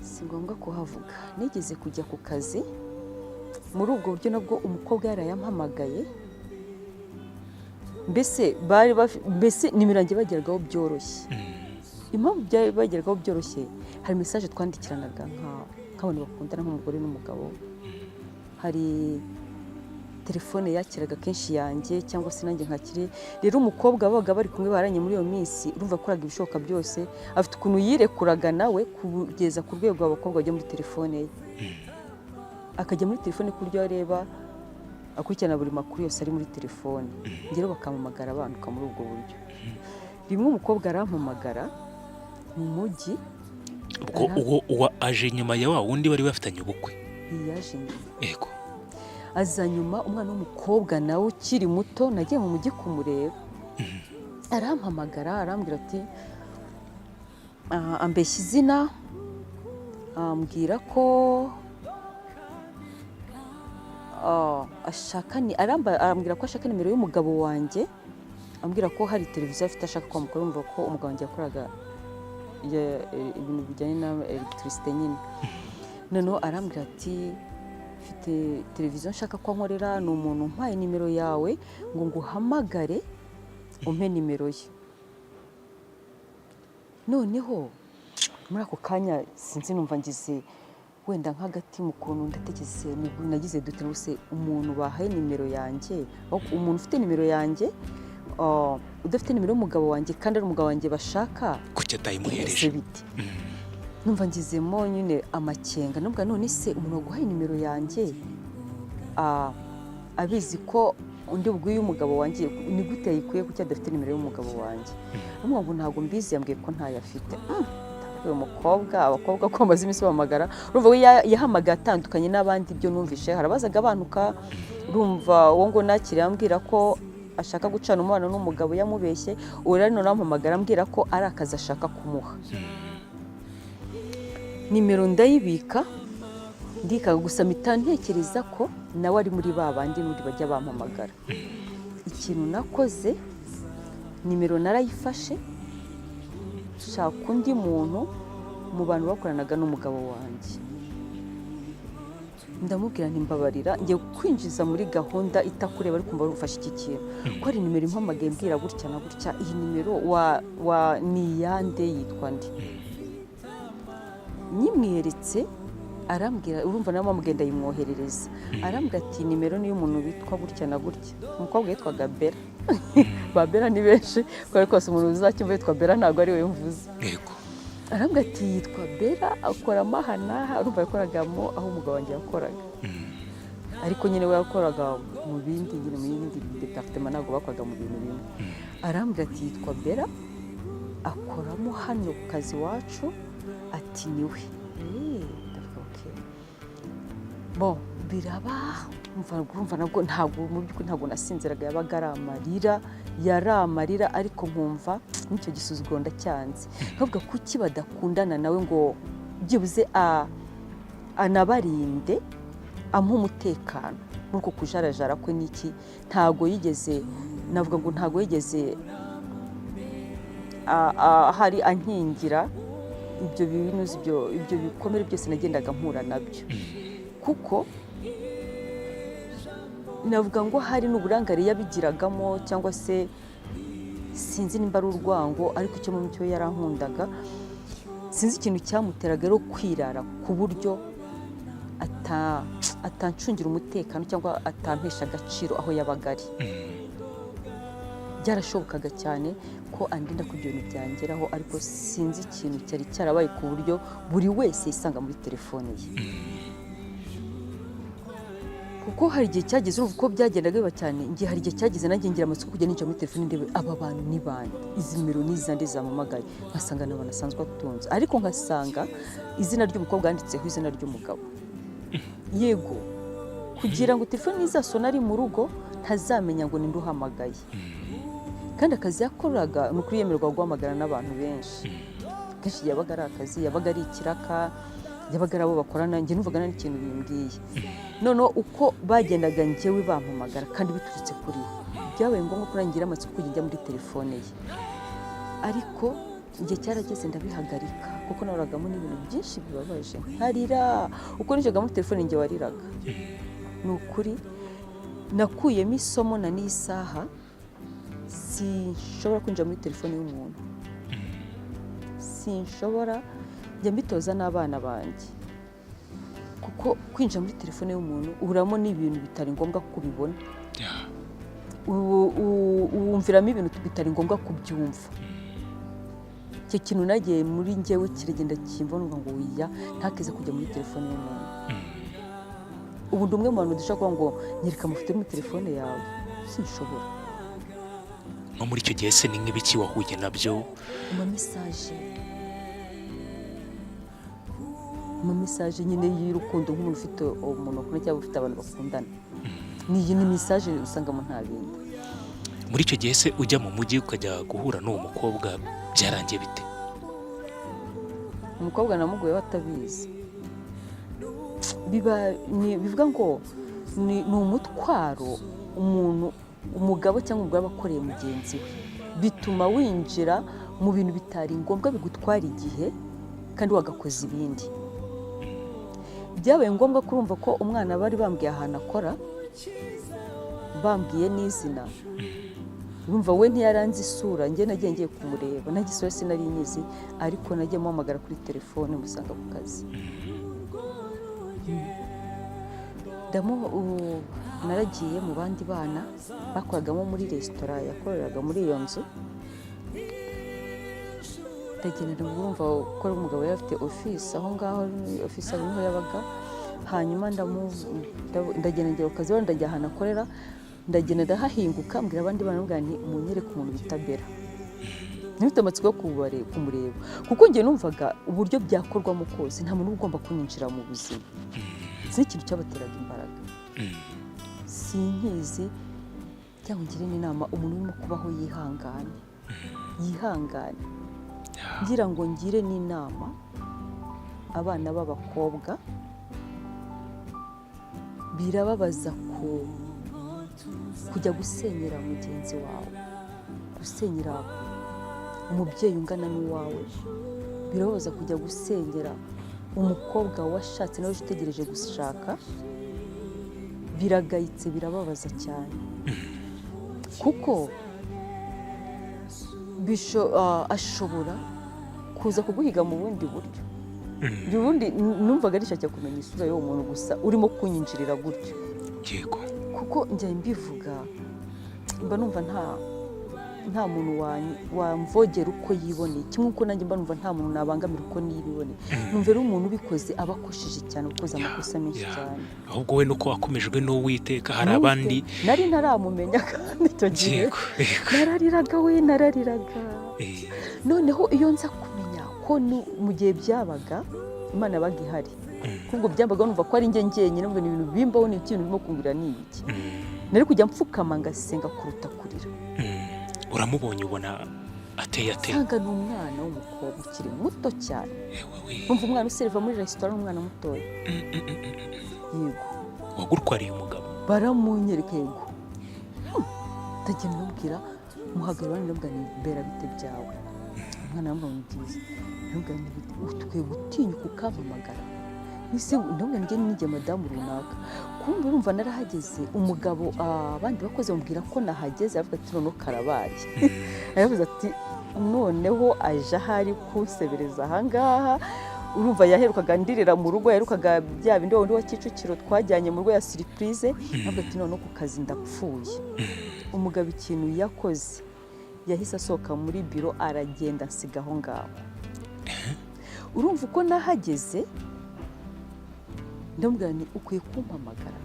si ngombwa kuhavuga nigeze kujya ku kazi muri ubwo buryo nabwo umukobwa yarayampamagaye mbese nimero yanjye bageragaho byoroshye impamvu bageragaho byoroshye hari message twandikiranaga nk'abantu bakundana nk'umugore n'umugabo hari telefone yakiraga kenshi yanjye cyangwa se nanjye nkakire rero umukobwa babaga bari kumwe baranye muri iyo minsi urumva koraga ibishoboka byose afite ukuntu yirekuraga nawe kugeza ku rwego abakobwa bajya muri telefone ye akajya muri telefone ku buryo areba akurikirana buri makuru yose ari muri telefone ngero bakampamagara abanduka muri ubwo buryo rimwe umukobwa arampamagara mu mujyi
uwo aje nyuma ya wa wundi bari bafitanye ubukwe
yaje nyuma
yego
aza nyuma umwana w'umukobwa nawe ukiri muto nagiye mu mujyi kumureba arampamagara arambwira ati ambeshya izina ambwira ko arambwira ko ashaka nimero y'umugabo wanjye ambwira ko hari televiziyo afite ashaka ko amukora umva ko umugabo wanjye yakoraga ibintu bijyanye na electricité nyine noneho arambwira ati mfite televiziyo nshaka ko nkorera ni umuntu mpaye nimero yawe ngo nguhamagare umpe nimero ye noneho muri ako kanya sinzi numva ngize wenda nk'agati mu kuntu ndategeze nagize dute rwose umuntu bahaye nimero yanjye umuntu ufite nimero yanjye udafite nimero y'umugabo wanjye kandi ari umugabo wanjye bashaka
kuki atayimuhereje
numva ngizemo nyine amakenga nubwo none se umuntu waguhaye nimero yanjye abizi ko undi bw'uyu umugabo wanjye ni gute yayikuye kuki adafite nimero y'umugabo wanjye ngo ntabwo mbizi yambwiye ko ntayafite uyu mukobwa abakobwa ko bamaze iminsi bahamagara urumva we yahamagaye atandukanye n'abandi ibyo numvishe harabazaga abantuka urumva uwo ngo nakiriye ambwira ko ashaka gucana umubano n'umugabo yamubeshye uwo rero none ampamagara ambwira ko ari akazi ashaka kumuha nimero ndayibika ndika gusa mpita ntekereza ko nawe ari muri babandi n'undi bajya bampamagara ikintu nakoze nimero narayifashe shaka undi muntu mu bantu bakoranaga n'umugabo wanjye ndamubwira ntimbabarira ngiye kwinjiza muri gahunda itakureba ariko mba ufashe iki kintu ko ari nimero impamagaye mbwira gutya na gutya iyi nimero ni iyande yitwa ndi nyimweretse arambwira urumva nawe amugenda yimwoherereza arambwira ati nimero niyo umuntu bitwa gutya na gutya umukobwa yitwaga Bella Babera ni benshi kubera ko umuntu uzakimva yitwa Bella ntabwo ari we mvuze
yego
arambwira ati yitwa Bella akora amahana urumva yakoragamo aho umugabo wanjye yakoraga ariko nyine we yakoraga mu bindi nyine mu yindi departement ntabwo bakoraga mu bintu bimwe arambwira ati yitwa Bella akoramo hano ku kazi wacu ati niwe ndavuga okay bon biraba umva nabwo ntabwo mu by'ukuri ntabwo nasinziraga yabaga yari amarira ariko nkumva n'icyo gisuzuguro ndacyanze nkavuga kuki badakundana nawe ngo byibuze anabarinde amuha umutekano muri uko kujarajara kwe n'iki ntabwo yigeze navuga ngo ntabwo yigeze hari ankingira ibyo binuzi ibyo bikomere byose nagendaga mpura nabyo kuko navuga ngo hari n'uburangare yabigiragamo cyangwa se sinzi nimba ari urwango ariko icyo mu cyo yarankundaga sinzi ikintu cyamuteraga rero kwirara ku buryo atancungira umutekano cyangwa atampesha agaciro aho yabaga ari byarashobokaga cyane ko andinda ku bintu byangeraho ariko sinzi ikintu cyari cyarabaye ku buryo buri wese yisanga muri telefone ye kuko hari igihe cyageze urumva uko byagendaga biba cyane ngiye hari igihe cyageze nanjye ngira amatsiko kujya ninjira muri telefone ndebe aba bantu ni bande izi nimero n'izindi zamamagaye nkasanga n'abantu asanzwe atunze ariko nkasanga izina ry'umukobwa yanditseho izina ry'umugabo yego kugira ngo telefone izasona ari mu rugo ntazamenya ngo ninde uhamagaye kandi akazi yakoraga ni ukuri yemererwa guhamagara n'abantu benshi kenshi yabaga ari akazi yabaga ari ikiraka yabaga ari abo bakorana njye numvaga nta n'ikintu bimbwiye noneho uko bagendaga njyewe bampamagara kandi biturutse kuri we byabaye ngombwa ko nangira amatsiko kujya njya muri telefone ye ariko igihe cyarageze ndabihagarika kuko naragamo n'ibintu byinshi bibabaje nkarira uko ninjaga muri telefone njye wariraga ni ukuri nakuyemo isomo na n'isaha sinshobora kwinjira muri telefone y'umuntu sinshobora njya mbitoza n'abana banjye kuko kwinjira muri telefone y'umuntu uburamo n'ibintu bitari ngombwa kubibona wumviramo ibintu bitari ngombwa kubyumva icyo kintu nagiye muri njyewe kiragenda kimvuna ngo wiya ntakeze kujya muri telefone y'umuntu ubu ndi umwe mu bantu dushaka kuvuga ngo nyereka amafoto yo muri telefone yawe sinshobora
nko muri icyo gihe se ni nk'ibiki wahuye nabyo
mu mesaje nyine y'urukundo nk'umuntu ufite umuntu akunda cyangwa ufite abantu bakundana ni mesaje usangamo nta bindi
muri icyo gihe se ujya mu mujyi ukajya guhura n'uwo mukobwa byarangiye bite
umukobwa namuguye batabizi bivuga ngo ni umutwaro umugabo cyangwa umugore aba akoreye mugenzi we bituma winjira mu bintu bitari ngombwa bigutwara igihe kandi wagakoza ibindi byabaye ngombwa kurumva ko umwana bari bambwiye ahantu akora bambwiye n'izina urumva we ntiyaranze isura njye nagiye ngiye kumureba nagisore sinari nyizi ariko nagiye muhamagara kuri telefone musanga ku kazi naragiye mu bandi bana bakoragamo muri resitora yakoreraga muri iyo nzu ndagenda urumva ko umugabo yari afite office aho ngaho office aho niho yabaga hanyuma ndagenda ngera ku kazi ndajya ahantu akorera ndagenda ndahahinguka mbwira abandi bana nti munyereke umuntu bita Bella nifite amatsiko yo kumureba kuko njye numvaga uburyo byakorwamo kose nta muntu ugomba kunyinjira mu buzima si ikintu cyabateraga imbaraga sinkizi cyangwa ngire n'inama umuntu urimo kubaho yihangane ngira ngo ngire n'inama abana b'abakobwa birababaza kujya gusenyera mugenzi wawe gusenyera umubyeyi ungana n'uwawe birababaza kujya gusenyera umukobwa washatse nawe utegereje gushaka biragayitse birababaza cyane kuko ashobora kuza kuguhiga mu bundi buryo ubundi numvaga rishaka kumenya isura y'uwo muntu gusa urimo kunyinjirira gutyo
yego
kuko njya mbivuga mba numva nta muntu wamvogera uko yiboneye, kimwe uko nanjye mba numva nta muntu nabangamira uko nibiboneye. Numva rero umuntu ubikoze aba akoshije cyane, ukoze amakosa menshi cyane.
ahubwo we nuko wakomejwe n'Uwiteka, hari abandi
nari ntaramumenya kandi icyo gihe narariraga. Noneho iyo nza kumenya ko mu gihe byabaga Imana yabaga ihari, kubwo byambaga numva ko ari njye njyenyine, nubwo ni ibintu bimbaho, ni ikintu birimo kungurira ni iki. Nari kujya mfukama ngasenga kuruta kurira.
Uramubonye ubona ateye
nsanga ni umwana w'umukobwa ukiri muto cyane. Numva umwana useriva muri resitora, umwana mutoya. Yego.
Wagurwariye umugabo?
Baramunyereka yego. Ndagenda mubwira muhagarara ndabwa ni bera bite byawe. Umwana yambaye byiza. Ndabwa ni ukwiye gutinyuka ukampamagara. Nise ndabwa njye madamu runaka. Kumbe urumva narahageze, umugabo abandi bakoze mubwira ko nahageze, avuga ati none karabaye. Yavuze ati noneho aje ahari kusebereza ahangaha. Urumva yaherukaga ndirira mu rugo, yaherukaga bya bindi wundi wa Kicukiro twajyanye mu rugo ya surprise. Avuga ati none ku kazi ndapfuye. Umugabo ikintu yakoze, yahise asohoka muri biro aragenda nsiga aho ngaho. Urumva uko nahageze, ndamubwira ni ukwiye kumpamagara.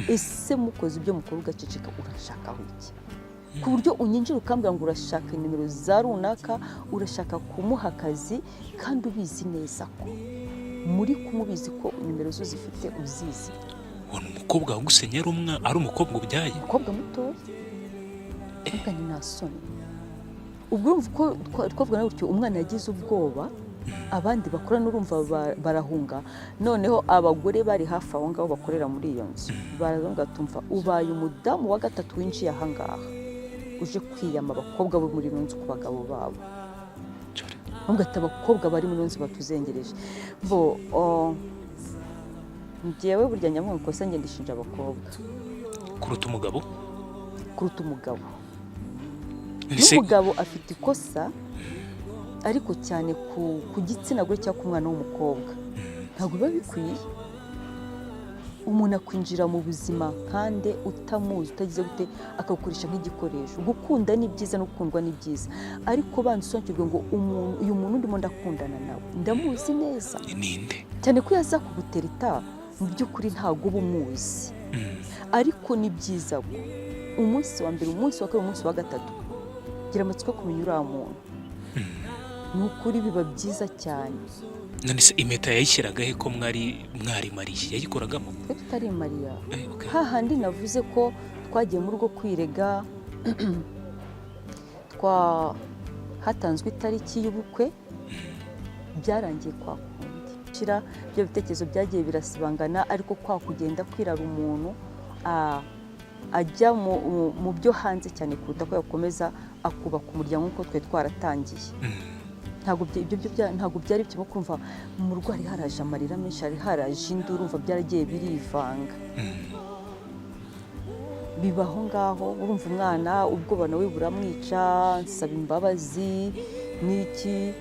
Ese mukoze ibyo mukora ugaceceka, urashaka iki? Ku buryo unyinjira ukambwira ngo urashaka nimero za runaka, urashaka kumuha akazi, kandi ubizi neza ko muri kumubizi ko nimero zo zifite uzizi.
Wano umukobwa wagusenyera ari umukobwa ubyaye?
Umukobwa muto. Mbwa ni nasoni. Ubwo urumva ko twavuga gutyo umwana yagize ubwoba, abandi bakorana urumva barahunga. Noneho abagore bari hafi aho ngaho bakorera muri iyo nzu barazonga tumva ubaye umudamu wa gatatu winjiye aha ngaha uje kwiyama abakobwa bo muri nzu ku bagabo babo. Mbwa ati abakobwa bari muri nzu batuzengereje. Bo njyewe burya nyamwe kosa ngende shinja abakobwa
kuruta umugabo.
Umugabo afite ikosa, ariko cyane ku gitsina gore cyangwa ku mwana w'umukobwa ntabwo biba bikwiye. Umuntu akwinjira mu buzima kandi utamuzi, utagize gute, akagukoresha nk'igikoresho. Gukunda ni byiza no gukundwa ni byiza, ariko bansobanukirwe ngo uyu muntu ndimo ndakundana nawe ndamuzi neza.
Ninde?
Cyane ko yaza kugutereta mu by'ukuri ntabwo uba umuzi. Ariko ni byiza ko umunsi wa mbere, umunsi wa kabiri, umunsi wa gatatu gira amatsiko kumenya uriya muntu. Ni ukuri biba byiza cyane.
None se impeta yayishyiraga he ko mwari mariye? Yayikoragamo?
Twe tutari mariya. Hahandi navuze ko twagiye mu rugo kwirega, hatanzwe itariki y'ubukwe, byarangiye kwa kundi. Ibyo bitekerezo byagiye birasibangana, ariko kwa kugenda kwirara umuntu ajya mu byo hanze cyane kuruta ko yakomeza akubaka umuryango nk'uko twe twaratangiye. Ntabwo byari bityo kumva mu rugo hari haraje amarira menshi, hari haraje induru, urumva byaragiye birivanga. Bibaho ngaho, urumva umwana ubwoba nawe buramwica, nsaba imbabazi n'iki,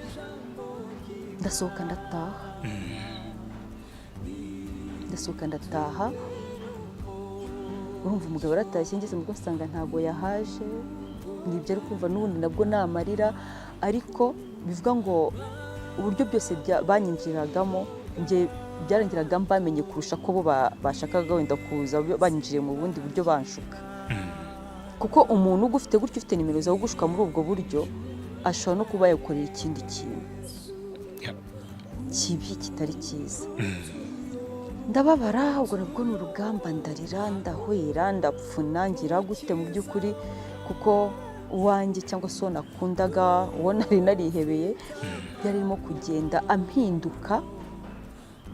ndasohoka ndataha. Urumva umugabo aratashye, ngeze mu rugo nsanga ntabwo yahaje. Nibyo ari kumva n'ubundi nabwo namarira, ariko bivuga ngo uburyo byose banyinjiragamo nge byarangiraga mbamenye kurusha ko bo bashakaga wenda kuza banyinjiriye mu bundi buryo banshuka. Kuko umuntu ugufite gutyo, ufite nimero zawe, ugushuka muri ubwo buryo, ashobora no kuba yakorera ikindi kintu kibi kitari cyiza. Ndababara, ubwo nabwo ni urugamba, ndarira, ndahwera, ndapfuna, ngira gute mu by'ukuri, kuko uwanjye cyangwa se uwo nakundaga, uwo nari narihebeye, yarimo kugenda ampinduka,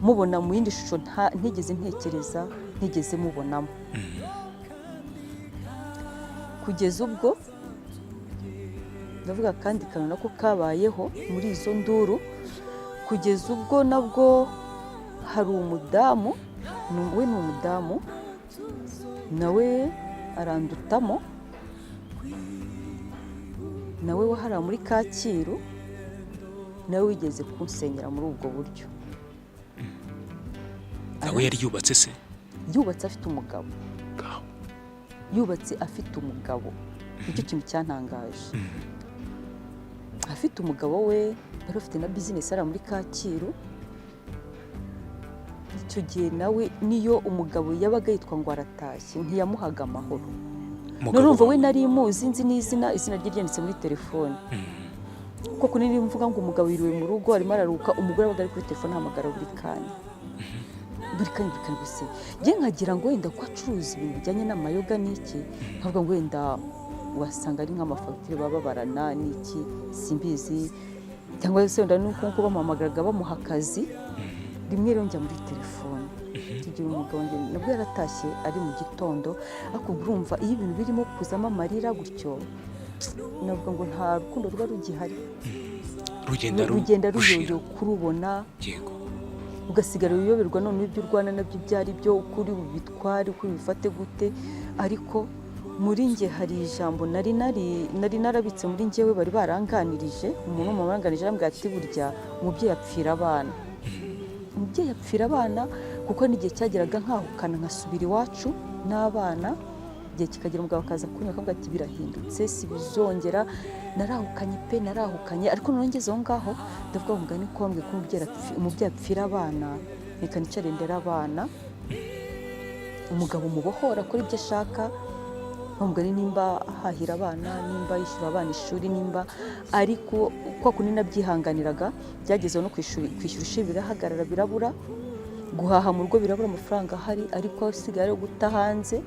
mubona mu yindi shusho ntigeze ntekereza, ntigeze mubonamo. Kugeza ubwo ndavuga kandi kantu nako kabayeho muri izo nduru, kugeza ubwo nabwo hari umudamu, we ni umudamu nawe arandutamo, nawe wahara muri Kacyiru, nawe wigeze kunsenyera muri ubwo buryo.
Nawe yari yubatse se?
Yubatse afite umugabo. Yubatse afite umugabo. nicyo kintu cyantangaje. Afite umugabo we bari bafite na business ari muri Kacyiru. Icyo gihe nawe niyo umugabo yabaga yitwa ngo aratashye ntiyamuhaga amahoro. Nurumva we nari muzi nzi n'izina rye ryanditse muri telefone. Kuko niri mvuga ngo umugabo yiriwe mu rugo arimo araruka, umugore abaga ari kuri telefone ahamagara buri kanya. Bise je nkagira ngo wenda ko acuruza ibintu bijyanye n'amayoga n'iki, nkavuga ngo wenda wasanga ari nk'amafagitire baba barana n'iki simbizi, cyangwa se wenda nuko bamuhamagaraga bamuha akazi. Rimwe rero njya muri telefone tugira umugabo nge nabwo yaratashye ari mu gitondo, ariko urumva iyo ibintu birimo kuzamo amarira gutyo navuga ngo nta rukundo ruba rugihari, rugenda ruyoyo kurubona, ugasigara uyoberwa none ibyo urwana nabyo byari byo kuri bubitware kuri bifate gute. Ariko muri nge hari ijambo nari narabitse muri ngewe bari baranganirije, umuntu muranganije arambwira ati burya umubyeyi apfira abana. Umubyeyi apfira abana kuko n'igihe cyageraga nkahukana nkasubira iwacu n'abana, igihe kikagira umugabo akaza kunywa akavuga ati birahindutse si bizongera, narahukanye ariko none ngeze aho ngaho ndavuga ngo ngani ko wambwiye ko umubyeyi apfira abana, reka nicare ndera abana, umugabo mubohora akora ibyo ashaka, bamugani nimba ahahira abana, nimba yishyura abana ishuri, nimba ariko kwa kundi nabyihanganiraga byagezeho no kwishyura ishuri birahagarara birabura, guhaha mu rugo birabura, amafaranga ahari ariko asigaye yo guta hanze.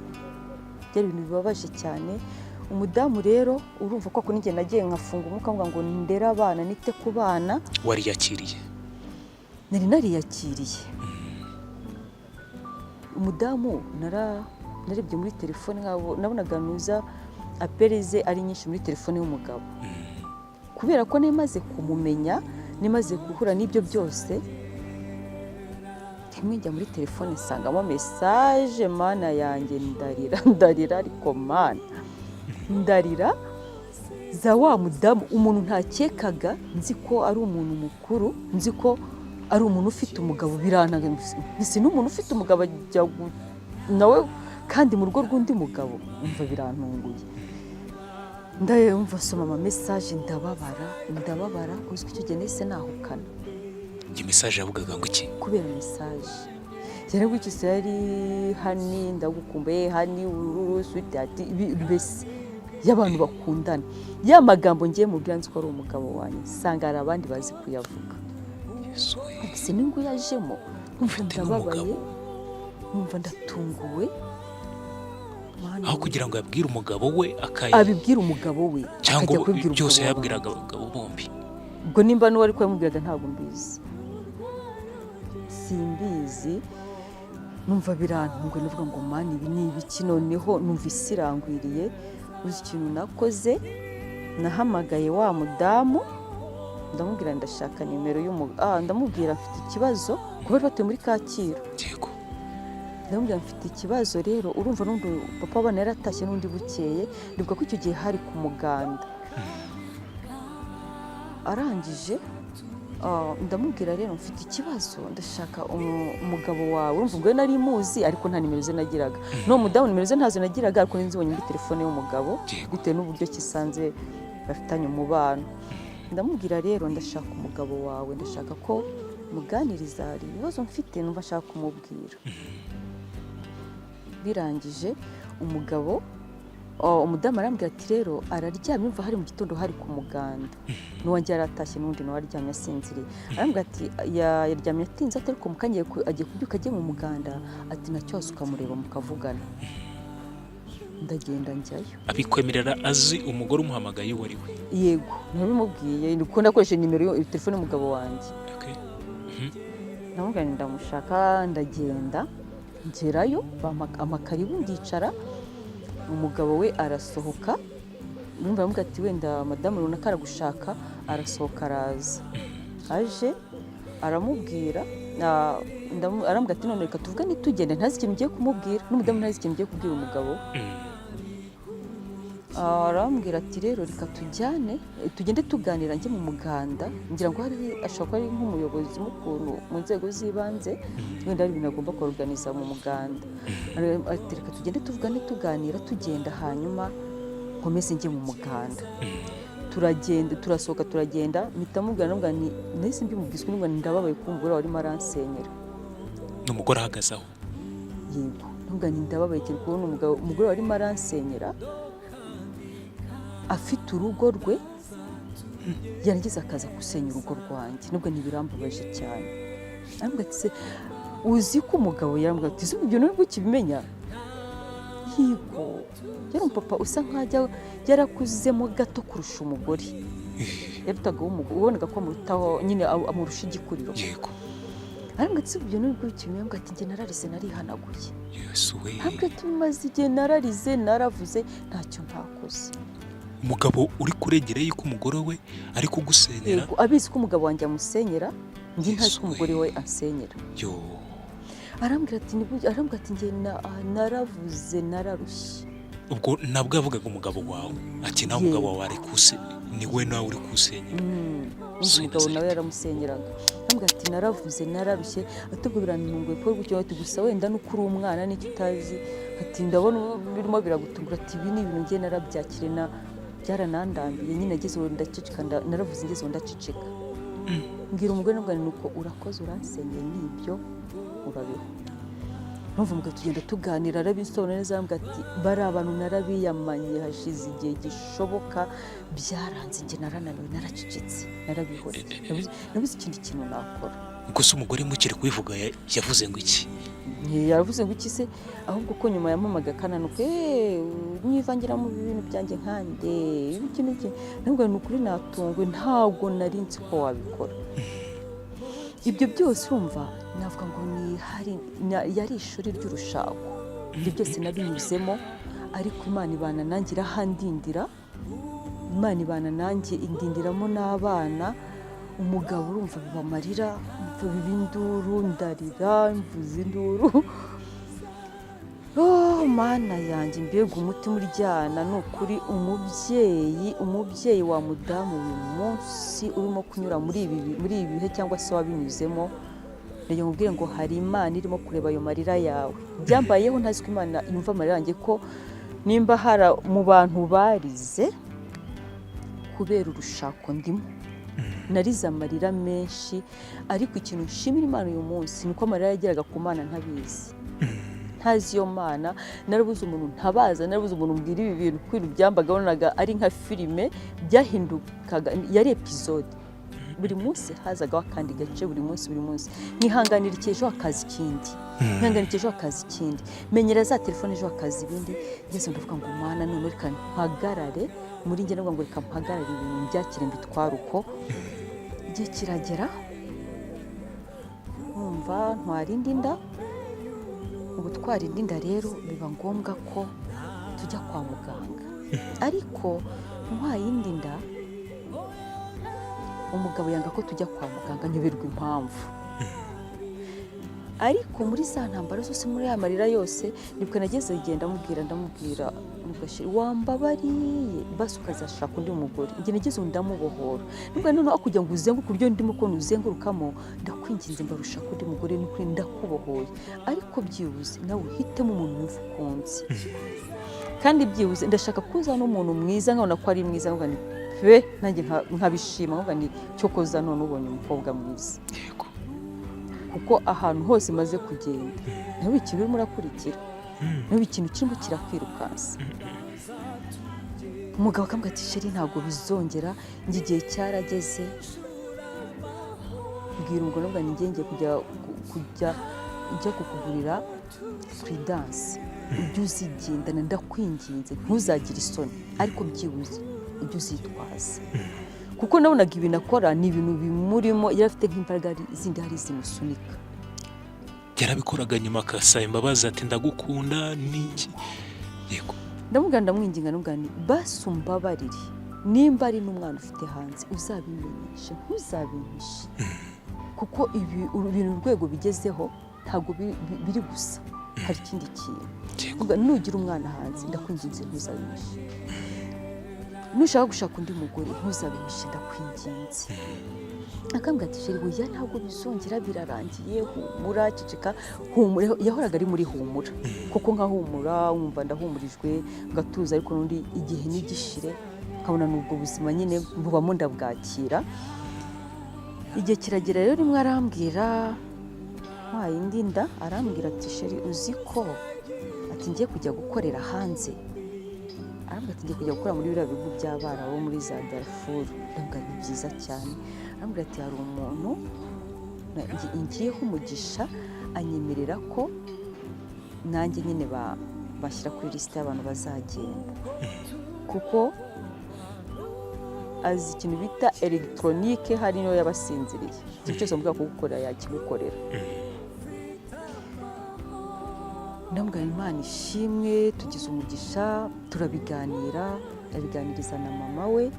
Byari ibintu bibabaje cyane. Umudamu rero urumva ko kundi nagiye nkafunga umwuka ngo ndera abana nite ku bana.
Wari yakiriye?
Nari nariyakiriye. Umudamu narebye muri telefone nkabo nabonaga nuza aperize ari nyinshi muri telefone y'umugabo. Kubera ko nemaze kumumenya, nemaze guhura n'ibyo byose, njya muri telefone nsangamo message, mana yanjye ndarira ariko mana ndarira za wa mudamu, umuntu ntakekaga, nzi ko ari umuntu mukuru, nzi ko ari umuntu ufite umugabo, biranaga nzi n'umuntu ufite umugabo ajya nawe kandi mu rugo rw'undi mugabo, umva birantunguye. Ndayumva soma ama message ndababara uzwi icyo gihe nese nahukana.
Iyi message yavugaga ngo iki?
Kubera message cyane gutyo yari hani ndagukumbuye, hani ururu sweetheart, bese y'abantu bakundana. Ya magambo ngiye mu byanze ko ari umugabo wanjye, sanga hari abandi bazi kuyavuga. Ese ningo yajemo, ndababaye, numva ndatunguwe.
Aho kugira ngo yabwire umugabo we
abibwira umugabo we,
cyangwa byose yabwiraga abagabo bombi.
Ubwo nimba n'uwari ko yamubwiraga ntabwo mbizi, simbizi. Numva birantunguye, navuga ngo mani ibi ni ibiki noneho, numva isirangwiriye. Uzi ikintu nakoze, nahamagaye wa mudamu ndamubwira ndashaka nimero ndamubwira mfite ikibazo kuba batuye muri Kacyiru.
Yego.
Ndamubwira mfite ikibazo rero, urumva n'undi papa abana yaratashye n'undi bukeye, ndibuka ko icyo gihe hari ku muganda. Arangije ndamubwira rero mfite ikibazo, ndashaka umugabo wawe. Urumva ubwo nari muzi ariko nta nimero ze nagiraga. No mudamu nimero ze ntazo nagiraga, ariko nzibonye muri telefone y'umugabo bitewe n'uburyo kisanze bafitanye umubano. Ndamubwira rero ndashaka umugabo wawe, ndashaka ko muganiriza, hari ibibazo mfite numva nshaka kumubwira. Birangije umudamu arambwira ati rero araryamye, umva hari mu gitondo hari ku muganda, n'uwanjye yaratashye n'undi nawe aryamye asinziriye. Arambwira ati yaryamye atinze ariko mukangiye agiye kubyuka ajye mu muganda, ati nacyose ukamureba mukavugana. Ndagenda njyayo.
Abikwemerera azi umugore umuhamagaye uwo ari we?
Yego, nabimubwiye, nuko nakoresheje nimero ya telefone y'umugabo wanjye.
Okay.
Namubwira ndamushaka, ndagenda ngerayo, amakaribu ndicara, umugabo we arasohoka. Numva yamubwira ati wenda madamu runaka aragushaka, arasohoka araza. Aje aramubwira, arambwira ati none reka tuvugane tugende, ntazi ikintu ngiye kumubwira, n'umudamu ntazi ikintu ngiye kubwira umugabo. Arambwira ati rero reka tujyane tugende tuganira njye mu muganda, ngira ngo hari ashaka ari nk'umuyobozi mukuru mu nzego z'ibanze, wenda ari ibintu agomba kuorganiza mu muganda. Ati reka tugende tuvugane tuganira, tugenda hanyuma nkomeze njye mu muganda. Turagenda turasohoka turagenda mpita mubwira nubwo ni nahise mbimubwiswe nubwo ndababaye ko umugore warimo aransenyera.
N'umugore ahagaze aho.
Yego nubwo ni ndababaye cyane kubona umugore warimo aransenyera afite urugo rwe yarangiza akaza gusenya urugo rwanjye. Nubwo ntibirambabaje cyane. Arambwira ati se uzi ko umugabo yarambwira ati ibyo nubwo ukibimenya. Yego yari umupapa usa nk'ajya yarakuzemo gato kurusha umugore. Yarutaga umugore ubonaga ko amurutaho nyine amurusha igikuriro.
Yego.
Arambwira ati ibyo nubwo ukibimenya. Arambwira ati njye nararize narihanaguye.
Yesu we.
Arambwira ati maze igihe nararize naravuze ntacyo ntakoze.
Umugabo uri kuregera yuko umugore we ari kugusenyera.
Yego abizi ko umugabo wanjye amusenyera njye ntazi ko umugore we ansenyera.
Yo.
Arambwira ati njye naravuze nararushye.
Ubwo nabwo yavugaga umugabo wawe ati nawe umugabo wawe ari ni we nawe uri kusenyera.
Umugabo nawe yaramusenyeraga. Arambwira ati naravuze nararushye atubwo birantunguye ko gutyo ati gusa wenda nuko uri umwana n'icyo utazi ati ndabona birimo biragutungura ati ibi ni ibintu njye narabyakire byaranandambiye nyine ageze uwo ndaceceka naravuze ngeze uwo ndaceceka. Mbwira umugore nubwo nuko urakoze uransenyeye n'ibyo urabeho. Numva umugabo tugenda tuganira arabisobanura neza. Arambwira ati bari abantu narabiyamanye hashize igihe gishoboka byaranze njye narananiwe naracecetse narabihoreye nabuze ikindi kintu nakora.
Ubwo se umugore mukiri kubivuga yavuze ngo iki?
Yavuze ngo iki se ahubwo ko nyuma yamamaga kananuka nyivangira mu bintu byanjye nkande ibiki nubwo n'ukuri natungwe ntabwo nari nzi ko wabikora. Ibyo byose urumva navuga ngo yari ishuri ry'urushako. Ibyo byose nabinyuzemo ariko Imana ibana nanjye irahandindira. Imana ibana nanjye indindiramo n'abana. Umugabo urumva bibamarira mva bibinduru ndarira mvuze induru. Mana yanjye mbega umutima uryana n'ukuri umubyeyi wa mudamu uyu munsi urimo kunyura muri ibi bihe cyangwa se wabinyuzemo. Rero mubwire ngo hari Imana irimo kureba ayo marira yawe. Byambayeho ntazi ko Imana yumva amarira yanjye ko nimba hari mu bantu barize kubera urushako ndimo. Narize amarira menshi ariko ikintu nshimira Imana uyu munsi nuko amarira yageraga ku Mana ntabizi. Ntazi iyo Mana narabuze umuntu ntabaza narabuze umuntu mbwira ibi bintu kwiru byambaga bonaga ari nka filime byahindukaga yari episode. Buri munsi hazagaho kandi gace buri munsi nkihanganira icyejo akazi ikindi menyera za telefone ejo akazi ibindi ngeze ndavuga ngo Mana none reka mpagarare muri njye navuga ngo reka mpagarare ibintu byakire mbitwara uko igihe kiragera umva ntwarindi nda. Ubutwara indi nda rero biba ngombwa ko tujya kwa muganga ariko ntwayindi nda umugabo yanga ko tujya kwa muganga nyoberwa impamvu. Ariko muri za ntambara zose muri ya marira yose nibwo nageze igenda ndamubwira wambabariye basi ukazashaka undi mugore. Njye nageze ndamubohora nubwo none akujya ngo uzenguruke uburyo ndimo ko uzengurukamo ndakwinginze mbarusha undi mugore n'ukuri ndakubohoye ariko byibuze nawe uhitemo umuntu ukunze kandi byibuze ndashaka kuza n'umuntu mwiza nkabona ko ari mwiza nkabona pe nanjye nkabishima nkabona cyo koza none ubonye umukobwa mwiza.
Yego.
Kuko ahantu hose maze kugenda nawe ikintu urimo urakurikira nawe ikintu kirimo kirakwirukansa. Umugabo akambwira ati sheri ntabwo bizongera njye igihe cyarageze. Mbwira umugore ngo ngiye kujya kukugurira Prudence ujye uzigendana ndakwinginze ntuzagire isoni ariko byibuze ujye uzitwaza. Kuko nabonaga ibintu akora ni ibintu bimurimo yarafite nk'imbaraga zindi hari zimusunika.
Yarabikoraga nyuma akasaba imbabazi ati ndagukunda niki. Yego.
Ndamuganda ndamwinginga n'ubwani basi umbabarire nimba ari n'umwana ufite hanze uzabimenyeshe ntuzabimpishe. Kuko ibi ibintu urwego bigezeho ntabwo biri gusa hari ikindi kintu. Nugira umwana hanze ndakwinginze ntuzabimpishe. nushaka gushaka undi mugore ntuzabimishe ndakwinginze. Akambwira ati sheri buya ntabwo bizongera birarangiye, humura ceceka, humura. Yahoraga ari muri humura kuko nkahumura wumva ndahumurijwe ngatuza, ariko n'undi igihe nigishire nkabona n'ubwo buzima nyine bubamo ndabwakira. Igihe kiragera rero rimwe arambwira indi nda, arambwira ati sheri uzi ko ati ngiye kujya gukorera hanze. Arambwira ati ngiye kujya gukora muri biriya bihugu by'abana bo muri za Darfur. Ndambwira ni byiza cyane. Arambwira ati hari umuntu ngiyeho umugisha anyemerera ko nanjye nyine bashyira kuri lisite y'abantu bazagenda, kuko azi ikintu bita elegitoronike, hari niyo yabasinziriye, ikintu cyose mvuga kugukorera yakigukorera. Ndambwira Imana ishimwe, tugize umugisha, turabiganira, ndabiganiriza na mama we.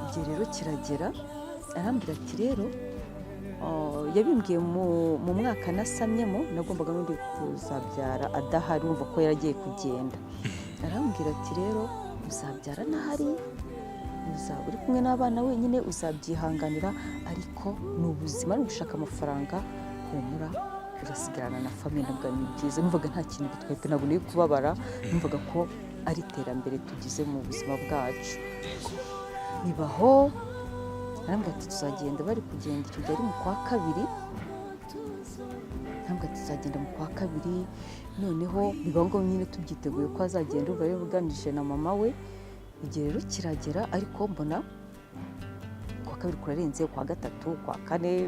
Igihe rero kiragera arambwira ati rero yabimbwiye mu mwaka nasamyemo, nagombaga n'undi kuzabyara adahari, wumva ko yaragiye kugenda. Arambwira ati rero uzabyara n'ahari, uzaba uri kumwe n'abana wenyine, uzabyihanganira, ariko ni ubuzima, ni gushaka amafaranga, humura urasigarana na famiye. Ndabwo ni byiza, numvaga nta kintu bitwaye, ntabwo nari kubabara, numvaga ko ari iterambere tugize mu buzima bwacu. Bibaho. Arambwira ati tuzagenda, bari kugenda icyo gihe ari mu kwa kabiri. Arambwira ati tuzagenda mu kwa kabiri, noneho biba ngombwa nyine tubyiteguye ko azagenda, uba yabuganije na mama we. Igihe rero kiragera, ariko mbona kwa kabiri kurarenze, kwa gatatu, kwa kane,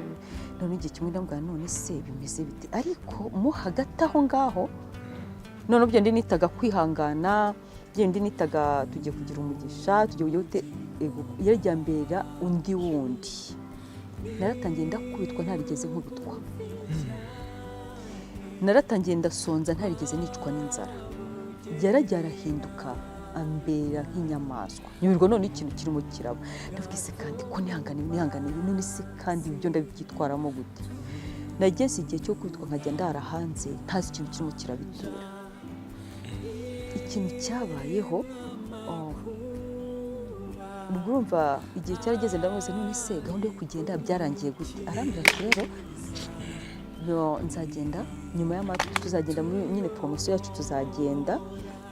none igihe kimwe ndambwira none se bimeze bite, ariko mo hagati aho ngaho none byo ndi nitaga kwihangana, ndi nitaga tugiye kugira umugisha, tugiye kujya yarajyambera undi wundi. Naratangiye ndakubitwa ntarigeze nkubitwa, naratangiye ndasonza ntarigeze nicwa n'inzara, yarajyarahinduka ambera nk'inyamaswa. Nyumirwa none ikintu kirimo kiraba, ndavuga se kandi ko nihangane none se kandi ibyo ndabyitwaramo gute. Nageze igihe cyo kwitwa nkajya ndara hanze ntazi ikintu kirimo kirabitera. Ikintu cyabayeho, urumva igihe cyarageze ndamuze none se gahunda yo kugenda byarangiye gute. Arambwira ati rero nzagenda nyuma y'amatora, tuzagenda muri nyine promosiyo yacu, tuzagenda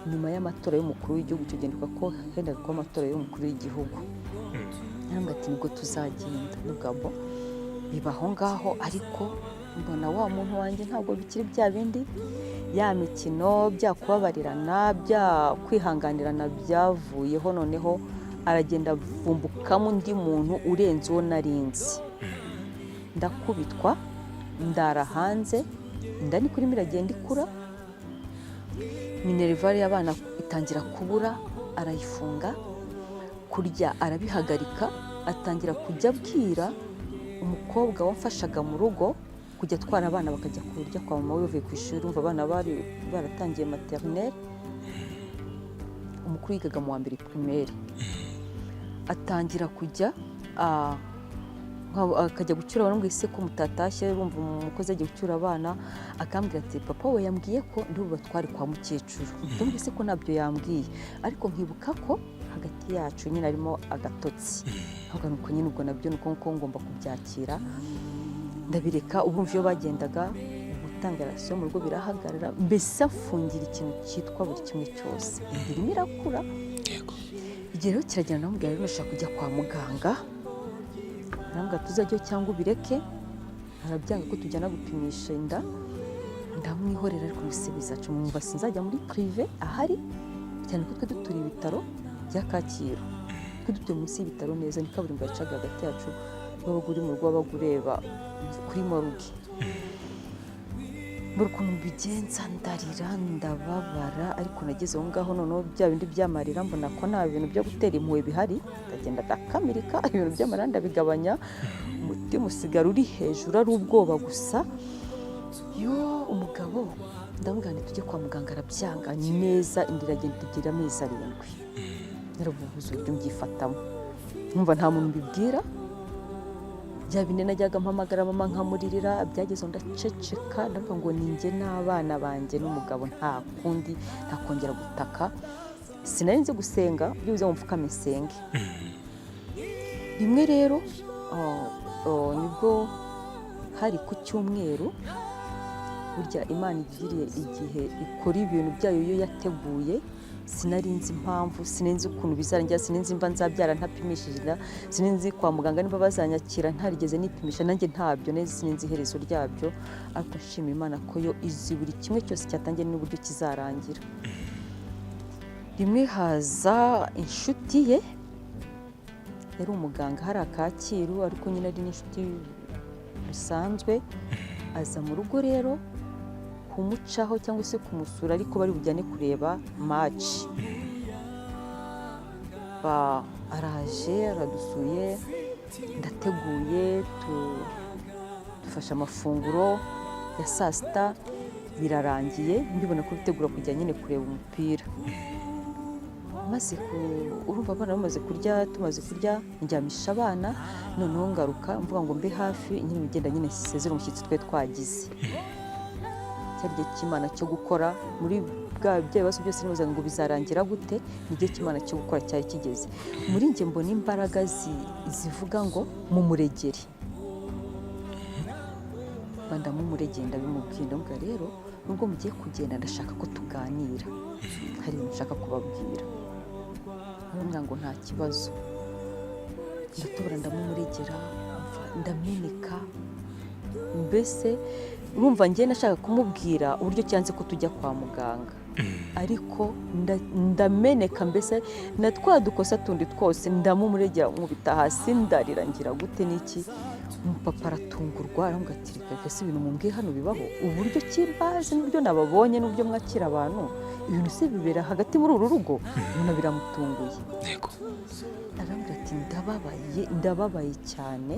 nyuma y'amatora y'umukuru w'igihugu. Tugenderwa ko hendaga ko amatora y'umukuru w'igihugu. Arambwira ati nibwo tuzagenda. Nubwo bibaho ngaho, ariko mbona wa muntu wanjye ntabwo bikiri bya bindi, ya mikino bya kubabarirana, bya kwihanganirana byavuyeho. Noneho aragenda avumbukamo undi muntu urenze uwo narinzi. Ndakubitwa, ndara hanze, inda ni kuri miragenda ikura, minerivare y'abana itangira kubura, arayifunga, kurya arabihagarika, atangira kujya abwira umukobwa wamfashaga mu rugo kujya atwara abana bakajya kurya kwa mama we bavuye ku ishuri. Umva abana bari baratangiye maternelle, umukuru yigaga mu wa mbere primaire. Atangira kujya akajya gucyura abana, mbwise ko mutatashye, bumva umukozi agiye gucyura abana, akambwira ati papa we yambwiye ko ndi bubatware kwa mukecuru. Mbwise ko nabyo yambwiye, ariko nkibuka ko hagati yacu nyine arimo agatotsi. Ahubwo nuko nyine ubwo nabyo nuko ngomba kubyakira, ndabireka. Ubumva iyo bagendaga gutanga rasiyo mu rugo birahagarara, mbese afungira ikintu cyitwa buri kimwe cyose. Irimo irakura. Igihe rero kiragenda, ndamubwira rero nashaka kujya kwa muganga. Arambwira tuzajyayo cyangwa ubireke. Arabyanga ko tujyana gupimisha inda, ndamwihorera, ariko bisubiza acu mwumva sinzajya muri prive ahari, cyane ko twe duturiye ibitaro bya Kacyiru, twe dutuye munsi y'ibitaro neza, ni kaburimbo yacaga hagati yacu, wabaga uri mu rugo, wabaga ureba kuri moruge. Mbura ukuntu mbigenza, ndarira, ndababara, ariko nageze aho ngaho noneho bya bindi by'amarira mbona ko nta bintu byo gutera impuhwe bihari. Ndagenda ndakamirika, ibintu by'amarira ndabigabanya, umutima usigara uri hejuru ari ubwoba gusa. Umugabo ndamubwira tujye kwa muganga, arabyanga neza. Inda iragenda igira amezi 7. Naravuze uburyo mbyifatamo, numva nta muntu mbibwira. Bya bine najyaga mpamagara mama nkamuririra, byagezeho ndaceceka, ndavuga ngo ninjye n'abana banjye n'umugabo, nta kundi, ntakongera gutaka. sinari nzi gusenga byibuze ngo mfukame senge. Rimwe rero nibwo hari ku cyumweru, burya Imana igiriye igihe ikora ibintu byayo iyo yateguye, sinari nzi impamvu, sinenzi ukuntu bizarangira, sinenzi mba nzabyara ntapimishije inda, sinenzi kwa muganga niba bazanyakira ntarigeze nipimisha, nanjye ntabyo neza, sinenzi iherezo ryabyo, ariko nshima Imana ko yo izi buri kimwe cyose cyatangiye n'uburyo kizarangira. Rimwe haza inshuti ye, yari umuganga hari Kacyiru, ariko nyine ari n'inshuti bisanzwe, aza mu rugo rero kumucaho cyangwa se kumusura, ariko bari bujyane kureba match. Araje aradusuye, ndateguye, dufashe amafunguro ya saa sita, birarangiye mbibona ko bitegura kujya nyine kureba umupira. Urumva abana bamaze kurya, tumaze kurya njyamisha abana, noneho ngaruka mvuga ngo mbe hafi nyine bigenda nyine sezera umushyitsi twe twagize. Cyari igihe cy'Imana cyo gukora, muri bwa bibazo byose nibazaga ngo bizarangira gute, ni igihe cy'Imana cyo gukora cyari kigeze. Muri njye mbona imbaraga zivuga ngo mumuregere. Ndamumuregera ndabimubwira, ndamubwira rero nubwo mugiye kugenda ndashaka ko tuganira, hari ibintu nshaka kubabwira. Aramubwira ngo nta kibazo. Ndatobora ndamumuregera, ndameneka. Mbese urumva njye nashaka kumubwira uburyo cyanze ko tujya kwa muganga, ariko ndameneka, mbese na twa dukosa tundi twose ndamumuregera, nkubita hasi ndarira, ngira gute n'iki. Umupapa aratungurwa, aramubwira ati reka se ibintu mumbwiye hano bibaho, uburyo kimbazi n'uburyo nababonye n'uburyo mwakira abantu, ibintu se bibera hagati muri uru rugo, ibintu biramutunguye. Aramubwira ati ndababaye cyane.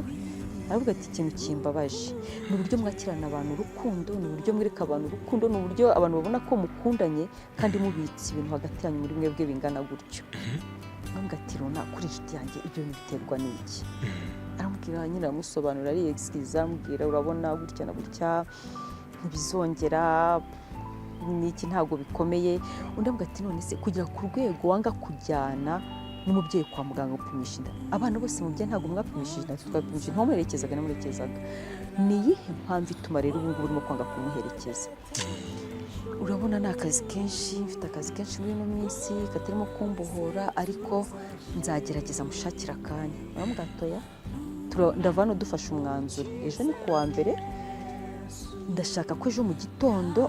Aravuga ati ikintu kimbabaje ni uburyo mwakirana abantu urukundo, ni uburyo mwereka abantu urukundo, ni uburyo abantu babona ko mukundanye kandi mubitse ibintu hagati yanyu muri mwebwe bingana gutyo. Aramubwira ati rona kuri inshuti yanjye ibyo bintu biterwa n'iki? Aramubwira nyine aramusobanurira, ari excuse, amubwira urabona gutya na gutya ntibizongera, n'iki ntabwo bikomeye. Undi avuga ati none se kugira ku rwego wanga kujyana n'umubyeyi kwa muganga upimisha inda, abana bose mubyeyi ntabwo mwapimishije inda, twapimishije ntamuherekezaga, ni iyihe mpamvu ituma rero ubu ngubu urimo kwanga kumuherekeza? Urabona ni akazi kenshi, mfite akazi kenshi muri ino minsi katarimo kumbohora, ariko nzagerageza mushakira akanya. Aramubwira atoya, ndava hano dufashe umwanzuro, ejo ni kuwa mbere, ndashaka ko ejo mu gitondo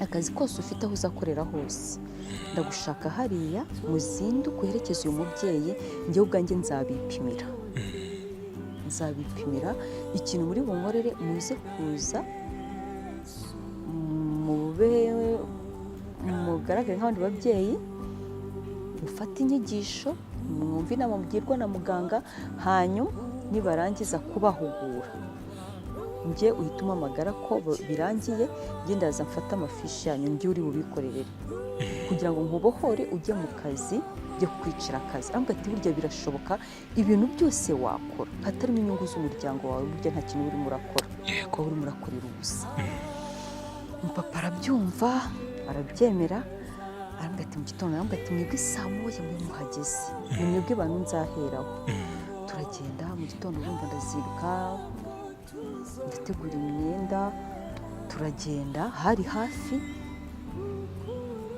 akazi kose ufite aho uzakorera hose ndagushaka hariya muzinduke uherekeze uyu mubyeyi, njyewe ubwanjye nzabipimira ikintu muri bunkorere, muze kuza mugaragare nk'abandi babyeyi, mufate inyigisho, mwumve inama mubwirwa na muganga, hanyuma nibarangiza kubahugura njye uhita umpamagara ko birangiye, njye ndaza mfata amafishi yanyu njye uri bubikorere kugira ngo nkubohore ujye mu kazi, ujye kwicira akazi. Aramubwira ati burya birashoboka, ibintu byose wakora hatarimo inyungu z'umuryango wawe, burya nta kintu urimo urakora, kuba urimo urakorera ubusa. Umupapa arabyumva arabyemera, aramubwira ati mu gitondo, aramubwira ati mwebwe saa moya muri muhageze, ni mwebwe bantu nzaheraho. Turagenda mu gitondo, urumva ndaziruka, ndategura imyenda, turagenda, hari hafi,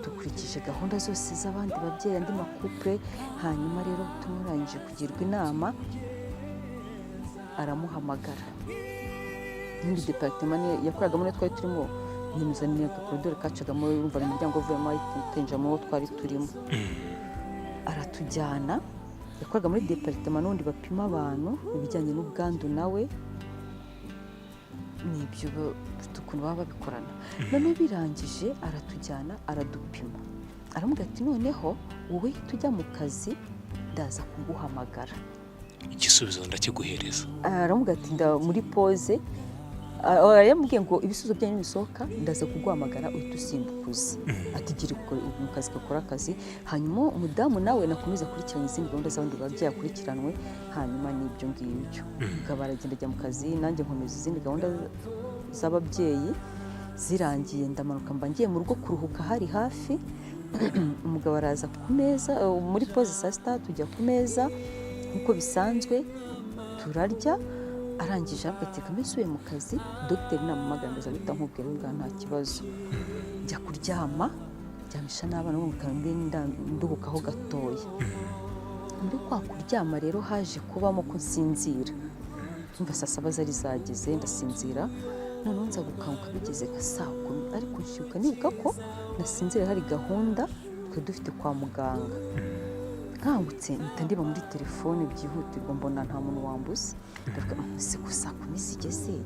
dukurikije gahunda zose z'abandi babyeyi, andi makupure. Hanyuma rero tumurangije kugirwa inama, aramuhamagara. Indi departement yakoragamo niyo twari turimo, nyimuzaniye agakorodoro kacagamo, urumva mu muryango uvuyemo twinjiramo aho twari turimo. Aratujyana, yakoraga muri departement n'undi bapima abantu ibijyanye n'ubwandu, nawe n'ibyo ukuntu baba babikorana. Noneho birangije aratujyana aradupima, aramubwira ati noneho wowe tujya mu kazi, ndaza kuguhamagara
igisubizo ndakiguhereza.
Aramubwira ati muri pause, yamubwiye ngo ibisubizo byanyu bisohoka ndaza kuguhamagara uhita usimbukuza, ati gira mu kazi gakora akazi, hanyuma umudamu nawe nakomeza kurikirana izindi gahunda z'abandi babyeyi akurikiranwe, hanyuma n'ibyo ngibyo ukaba aragenda ajya mu kazi, nanjye nkomeza izindi gahunda z'ababyeyi. Zirangiye ndamanuka, mba ngiye mu rugo kuruhuka, hari hafi umugabo araza ku meza muri pause saa sita tujya ku meza nk'uko bisanzwe turarya, arangije agateka mbese mu kazi, dogiteri namumagara ndaza guhita nkubwira ngo nta kibazo, njya kuryama ryamisha n'abana bo mu kanwa nduhukaho gatoya. Muri kwa kuryama rero haje kubamo ko nsinzira, umva saa saba zari zageze ndasinzira, noneho nza gukanguka bigeze nka saa 10, ariko nshyuka nibuka ko nasinzira hari gahunda twari dufite kwa muganga. Nkangutse mpita ndeba muri telefone byihutirwa, mbona nta muntu wambuze, ndavuga ese ko saa 10 zigeze,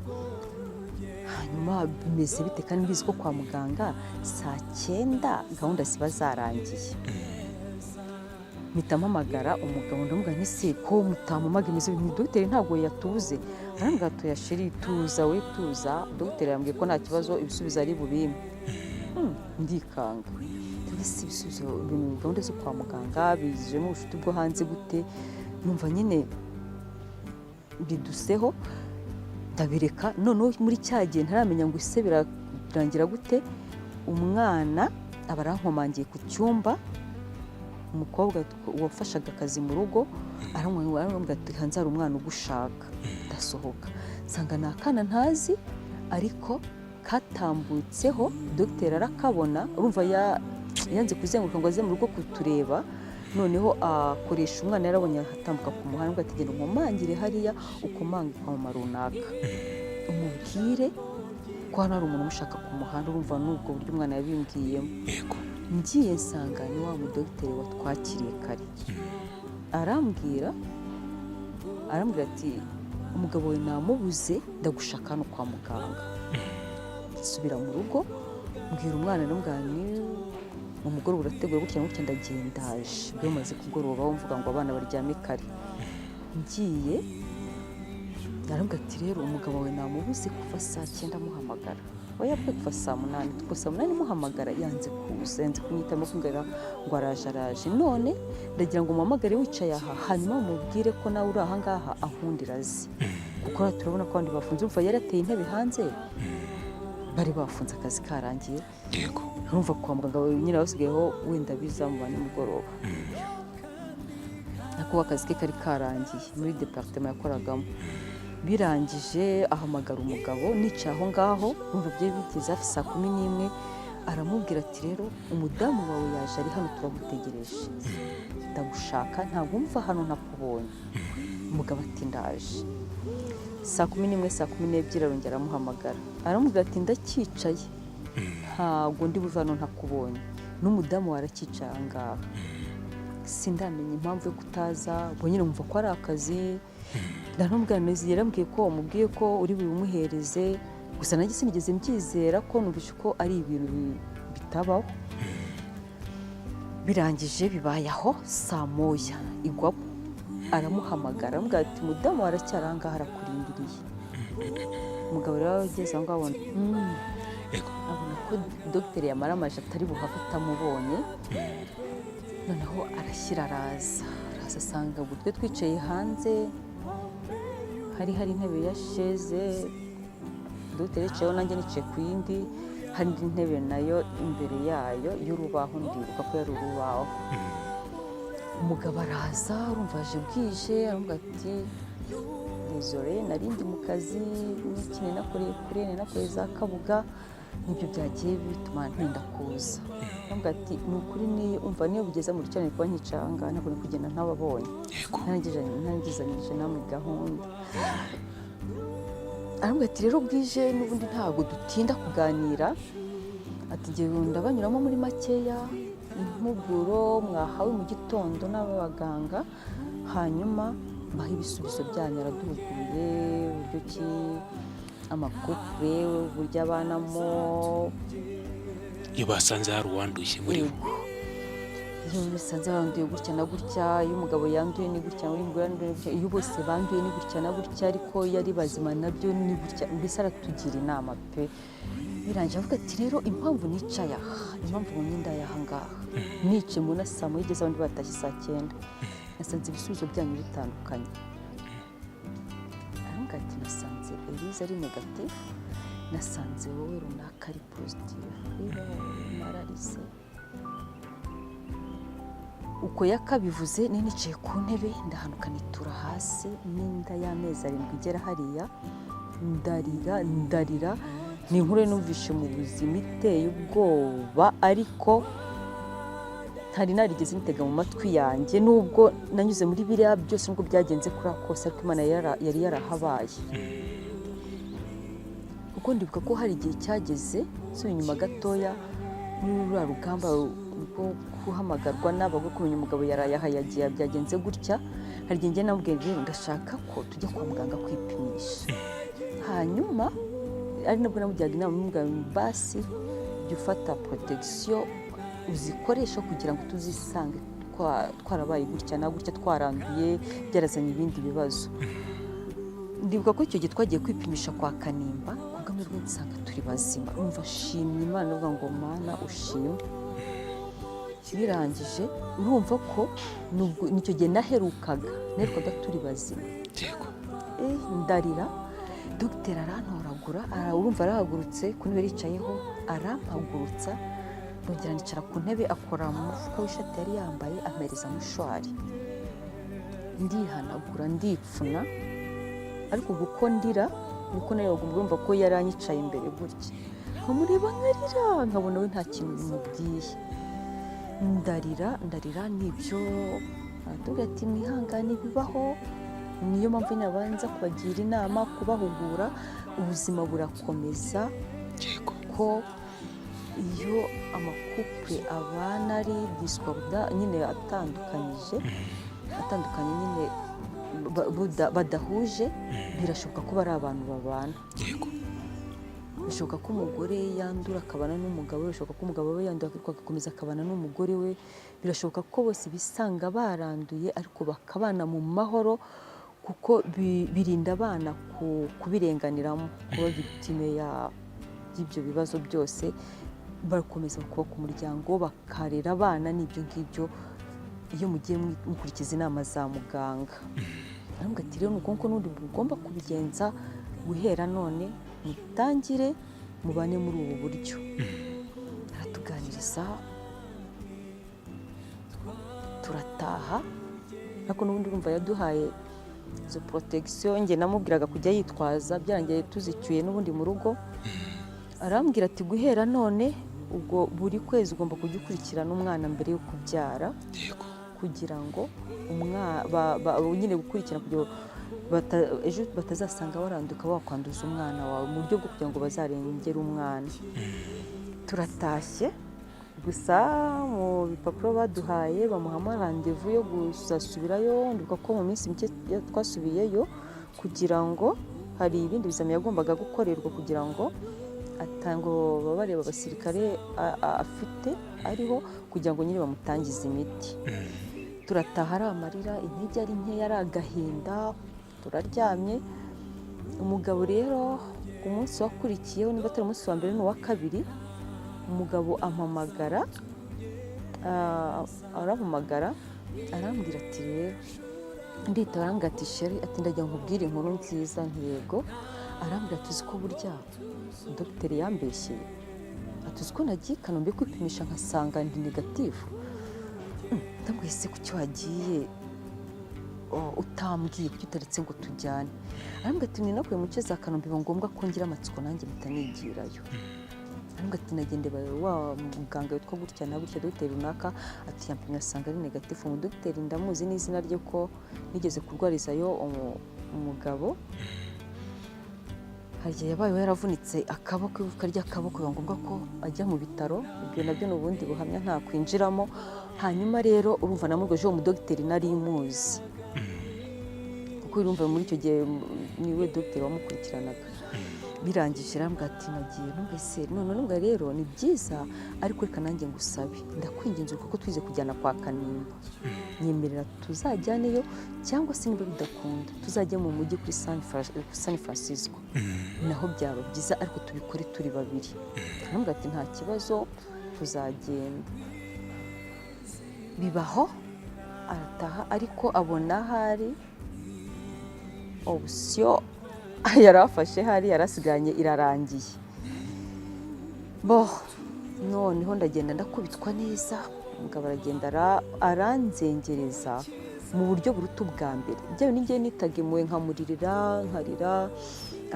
hanyuma bimeze bite kandi mbizi ko kwa muganga saa 9 gahunda ziba zarangiye. Mpita mpamagara umugabo ndamubwira nti se ko mutampamagara imeze ni dogiteri ntabwo yatuze, arambwira ati yashiri tuza we tuza, dogiteri yambwiye ko nta kibazo ibisubizo ari bubime. Ndikanga ese ibisubizo ibintu gahunda zo kwa muganga bijemo ubushuti bwo hanze gute, numva nyine biduseho ndabireka. Noneho muri cya gihe ntaramenya ngo ise birangira gute, umwana aba arankomangiye ku cyumba, umukobwa wafashaga akazi mu rugo aramubwira ati hanze hari umwana ugushaka. Ndasohoka nsanga ni akana ntazi ariko katambutseho, dogiteri arakabona, urumva yanze kuzenguruka ngo aze mu rugo kutureba, noneho akoresha umwana yarabonye atambuka ku muhanda ati genda umumangire hariya ukomanga kwa mama runaka, umubwire ko hano hari umuntu umushaka ku muhanda. Urumva n'ubwo buryo umwana yabimbwiyemo. Ngiye nsanga ni wa mudogiteri watwakiriye kare, arambwira ati umugabo we namubuze, ndagushaka hano kwa muganga. Subira mu rugo mbwira umwana n'umwani umugoroba urateguye gutya gutya, ndagendaje byo maze kugoroba mvuga ngo abana baryame kare. Ngiye arambwira ati rero umugabo we namubuze kuva saa 9 muhamagara, oya kuva saa 8, kuko saa 8 muhamagara yanze kuza, yanze kunyitamo kumbwira ngo araje. None ndagira ngo muhamagare wicaye aha, hanyuma mubwire ko nawe uri aha ngaha ankundira azi, kuko turabona ko abandi bafunze. Umva yari ateye intebe hanze, bari bafunze akazi karangiye.
Yego.
Urumva kwa muganga nyine basigayeho wenda biza mu nimugoroba. Nakuba akazi ke kari karangiye muri departement yakoragamo. Birangije ahamagara umugabo, nica aho ngaho, urumva bye bigeze hafi saa 11, aramubwira ati rero umudamu wawe yaje ari hano turagutegereje, ndagushaka ntabwo mva hano nakubonye. Umugabo ati ndaje. Saa 11 saa 12 arongera amuhamagara, aramubwira ati ndakicaye ntabwo ndi buva hano ntakubonye, n'umudamu warakicaye ngaha, sindamenya impamvu yo kutaza. Ubwo nyine mumva ko ari akazi, ndaramubwira neza yarambwiye ko umubwiye ko uri bumuhereze, gusa nanjye sinigeze mbyizera ko numvise ko ari ibintu bitabaho. Birangije bibayaho saa 1 igwamo, aramuhamagara aramubwira ati umudamu waracyaranga harakurindiriye. Umugabo rero ageze aho ngaho abona ko dogiteri yamaramaje atari buhava atamubonye, noneho arashyira araza asanga gutwe twicaye hanze, hari intebe ya sheze, dogiteri yicayeho nanjye nicaye ku yindi, hari indi ntebe nayo imbere yayo y'urubaho, ndibuka ko yari urubaho. Umugabo araza, urumva aje bwije, aramubwira ati désolé narindi mu kazi n'ikine nakoreye za Kabuga, nibyo byagiye bituma ntinda kuza. Aramubwira ati ni ukuri umva niyo bigeze mu rucyane kuba nkicanga ntabwo ni kugenda ntababonye, narangizanyije namwe gahunda. Aramubwira ati rero bwije n'ubundi ntabwo dutinda kuganira, ati ngiye ndabanyuramo muri makeya impuguro mwahawe mu gitondo n'abaganga, hanyuma mbaha ibisubizo byanyu. Araduhuguye uburyo ki amakupure uburyo abanamo,
iyo basanze hari uwanduye muri bo,
iyo basanze banduye gutya na gutya, iyo umugabo yanduye ni gutya, iyo bose banduye ni gutya na gutya, ariko yari bazima nabyo ni gutya. Mbese aratugira inama pe. Birangije avuga ati rero impamvu nicaye aha, impamvu ngo ndaye aha ngaha, nice mu nasamo yigeze abandi batashye saa 9, nasanze ibisubizo byanyu bitandukanye. Arambwira ati nasanze Elise ari negative, nasanze wowe runaka ari positive, rero nararize. uko yakabivuze nari nicaye ku ntebe ndahanuka nitura hasi n'inda y'amezi 7 igera hariya ndarira ni inkuru numvishe mu buzima iteye ubwoba ariko ntari narigeze nitega mu matwi yanjye nubwo nanyuze muri biriya byose nubwo byagenze kuri akose ariko Imana yari yarahabaye kuko ndibuka ko hari igihe cyageze inyuma gatoya n'urura rugamba rwo guhamagarwa n'abagore kumenya umugabo yarayahayagiye byagenze gutya hari igihe namubwiye rero ndashaka ko tujya kwa muganga kwipimisha hanyuma ari nabwo namujyaga inama n'umugabo basi jya ufata protection uzikoresha kugira ngo tuzisange twarabaye gutya na gutya twaranduye byarazanye ibindi bibazo ndibuka ko icyo gihe twagiye kwipimisha kwa Kanimba kugamije nsanga turi bazima umva shimye Imana uvuga ngo Mana ushimwe birangije urumva ko nicyo gihe naherukaga turi bazima ndarira dogiteri arantoragura urumva arahagurutse ku ntebe yicayeho arampagurutsa ndongera nicara ku ntebe akora mu mufuka w'ishati yari yambaye ampereza mushwari ndihanagura ndipfuna ariko uko ndira niko nayo urumva ko yaranyicaye imbere gutya nkamureba nkarira nkabona we nta kintu bimubwiye ndarira nibyo aratubwira ati mwihangane bibaho niyo mpamvu nabanza kubagira inama kubahugura ubuzima burakomeza ko iyo amakupure abana ari discorda nyine atandukanye nyine badahuje birashoboka ko bari abantu babana bishoboka ko umugore yandura akabana n'umugabo birashoboka ko umugabo we yandura agakomeza akabana n'umugore we birashoboka ko bose bisanga baranduye ariko bakabana mu mahoro kuko birinda abana kubirenganiramo kuba victime y'ibyo bibazo byose barakomeza kuba ku muryango bakarera abana n'ibyo ngibyo iyo mugiye mukurikiza inama za muganga arambwira ati rero nuko n'undi mugomba kubigenza guhera none mutangire mubane muri ubu buryo aratuganiriza turataha ariko n'ubundi urumva yaduhaye izo protection nge namubwiraga kujya yitwaza byarangiye tuzicyuye n'ubundi mu rugo arambwira ati guhera none ubwo buri kwezi ugomba kujya ukurikirana umwana mbere yo kubyara kugira ngo nyine gukurikirana kugira ejo batazasanga waranduka wakwanduza umwana wawe mu buryo bwo kugira ngo bazarengere umwana turatashye gusa mu bipapuro baduhaye bamuhamo rendezvous yo gusubirayo ndibuka ko mu minsi mike twasubiyeyo kugira ngo hari ibindi bizami yagombaga gukorerwa kugira ngo atango bareba abasirikare afite ariho kugira ngo nyine bamutangize imiti turataha ari amarira intege ari nkeya ari agahinda turaryamye umugabo rero ku munsi wakurikiyeho niba atari umunsi wa mbere n'uwa kabiri umugabo ampamagara arampamagara arambwira ati rero ndita arambwira ati sheri ati ndagira ngo nkubwire inkuru nziza ntiyego arambwira ati uzi ko burya dogiteri yambeshyeye ati uzi ko nagiye i Kanombe kwipimisha nkasanga ndi negatifu ndambwiye se kuki wagiye utambwiye kuki utaretse ngo tujyane arambwira ati nakuye mu nce za Kanombe biba ngombwa ko ngira amatsiko nanjye mpita nigirayo arambwira ati nagende wa muganga witwa gutya na gutya dogiteri runaka ati yampimye asanga ari negatifu mu dogiteri ndamuzi n'izina rye ko nigeze kurwarizayo umugabo hagiye yabayeho yaravunitse akaboko igufwa ry'akaboko biba ngombwa ko ajya mu bitaro ibyo nabyo ni ubundi buhamya nta kwinjiramo hanyuma rero urumva namurwaje uwo mudogiteri nari muzi kuko urumva muri icyo gihe niwe dogiteri wamukurikiranaga birangije arambwira ati nagiye numvise none nubwo rero ni byiza ariko reka nanjye ngusabe ndakwinginze kuko twize kujyana kwa Kanimba nyemerera tuzajyaneyo cyangwa se niba bidakunda tuzajya mu mujyi kuri San Francisco naho byaba byiza ariko tubikore turi babiri arambwira ati nta kibazo tuzagenda bibaho arataha ariko abona hari option yarafashe hari yarasiganye irarangiye noneho ndagenda ndakubitwa neza umugabo aragenda aranzengereza mu buryo buruta ubwa mbere. Byawe ninjye nitaga impuhwe nkamuririra nkarira,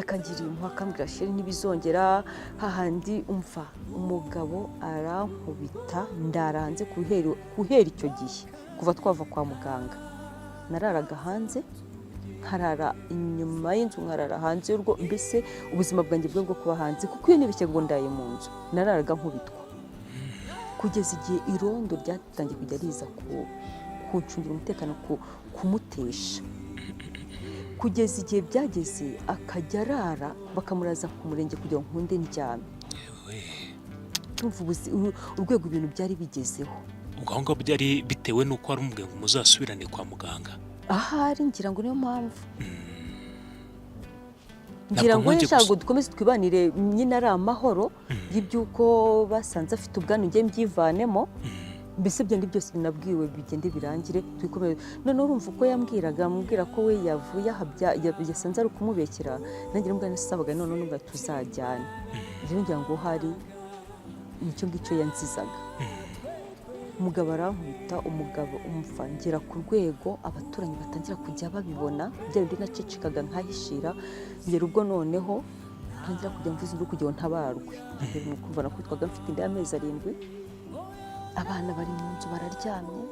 akagira impuhwe akambwira sheri ntibizongera, hahandi umva umugabo arankubita ndaranze guhera icyo gihe. Kuva twava kwa muganga nararaga hanze, nkarara inyuma y'inzu, nkarara hanze y'urugo, mbese ubuzima bwanjye bwo kuba hanze, kuko iyo nibeshye ngo ndaye mu nzu nararaga nkubitwa, kugeza igihe irondo ryatangiye kujya riza kuncungira umutekano, kumutesha, kugeza igihe byageze akajya arara bakamuraza ku murenge kugira ngo nkunde ndyame. Urwego ibintu byari bigezeho.
Ubwo aho ngaho byari bitewe n'uko wari umubwiye ngo muzasubirane kwa muganga?
Ahari ngira ngo niyo mpamvu, ngira ngo nshaka ngo dukomeze twibanire nyine ari amahoro y'ibyuko basanze afite ubwandu njye mbyivanemo, mbese byandi byose nabwiwe bigende birangire twikomeze. None urumva uko yambwiraga, ambwira ko we yavuye aha yasanze ari ukumubekera, nangira mbwa nasabaga none n'ubwo tuzajyana. Rero ngira ngo hari nicyo ngicyo yanzizaga. Umugabo arankubita, umugabo umufangera ku rwego abaturanyi batangira kujya babibona, bya bindi nacecekaga nkahishira, ngera ubwo noneho ntangira kujya mvuza induru kugira ngo ntabarwe. Kumva nakwitwaga mfite inda y'amezi 7, abana bari mu nzu bararyamye,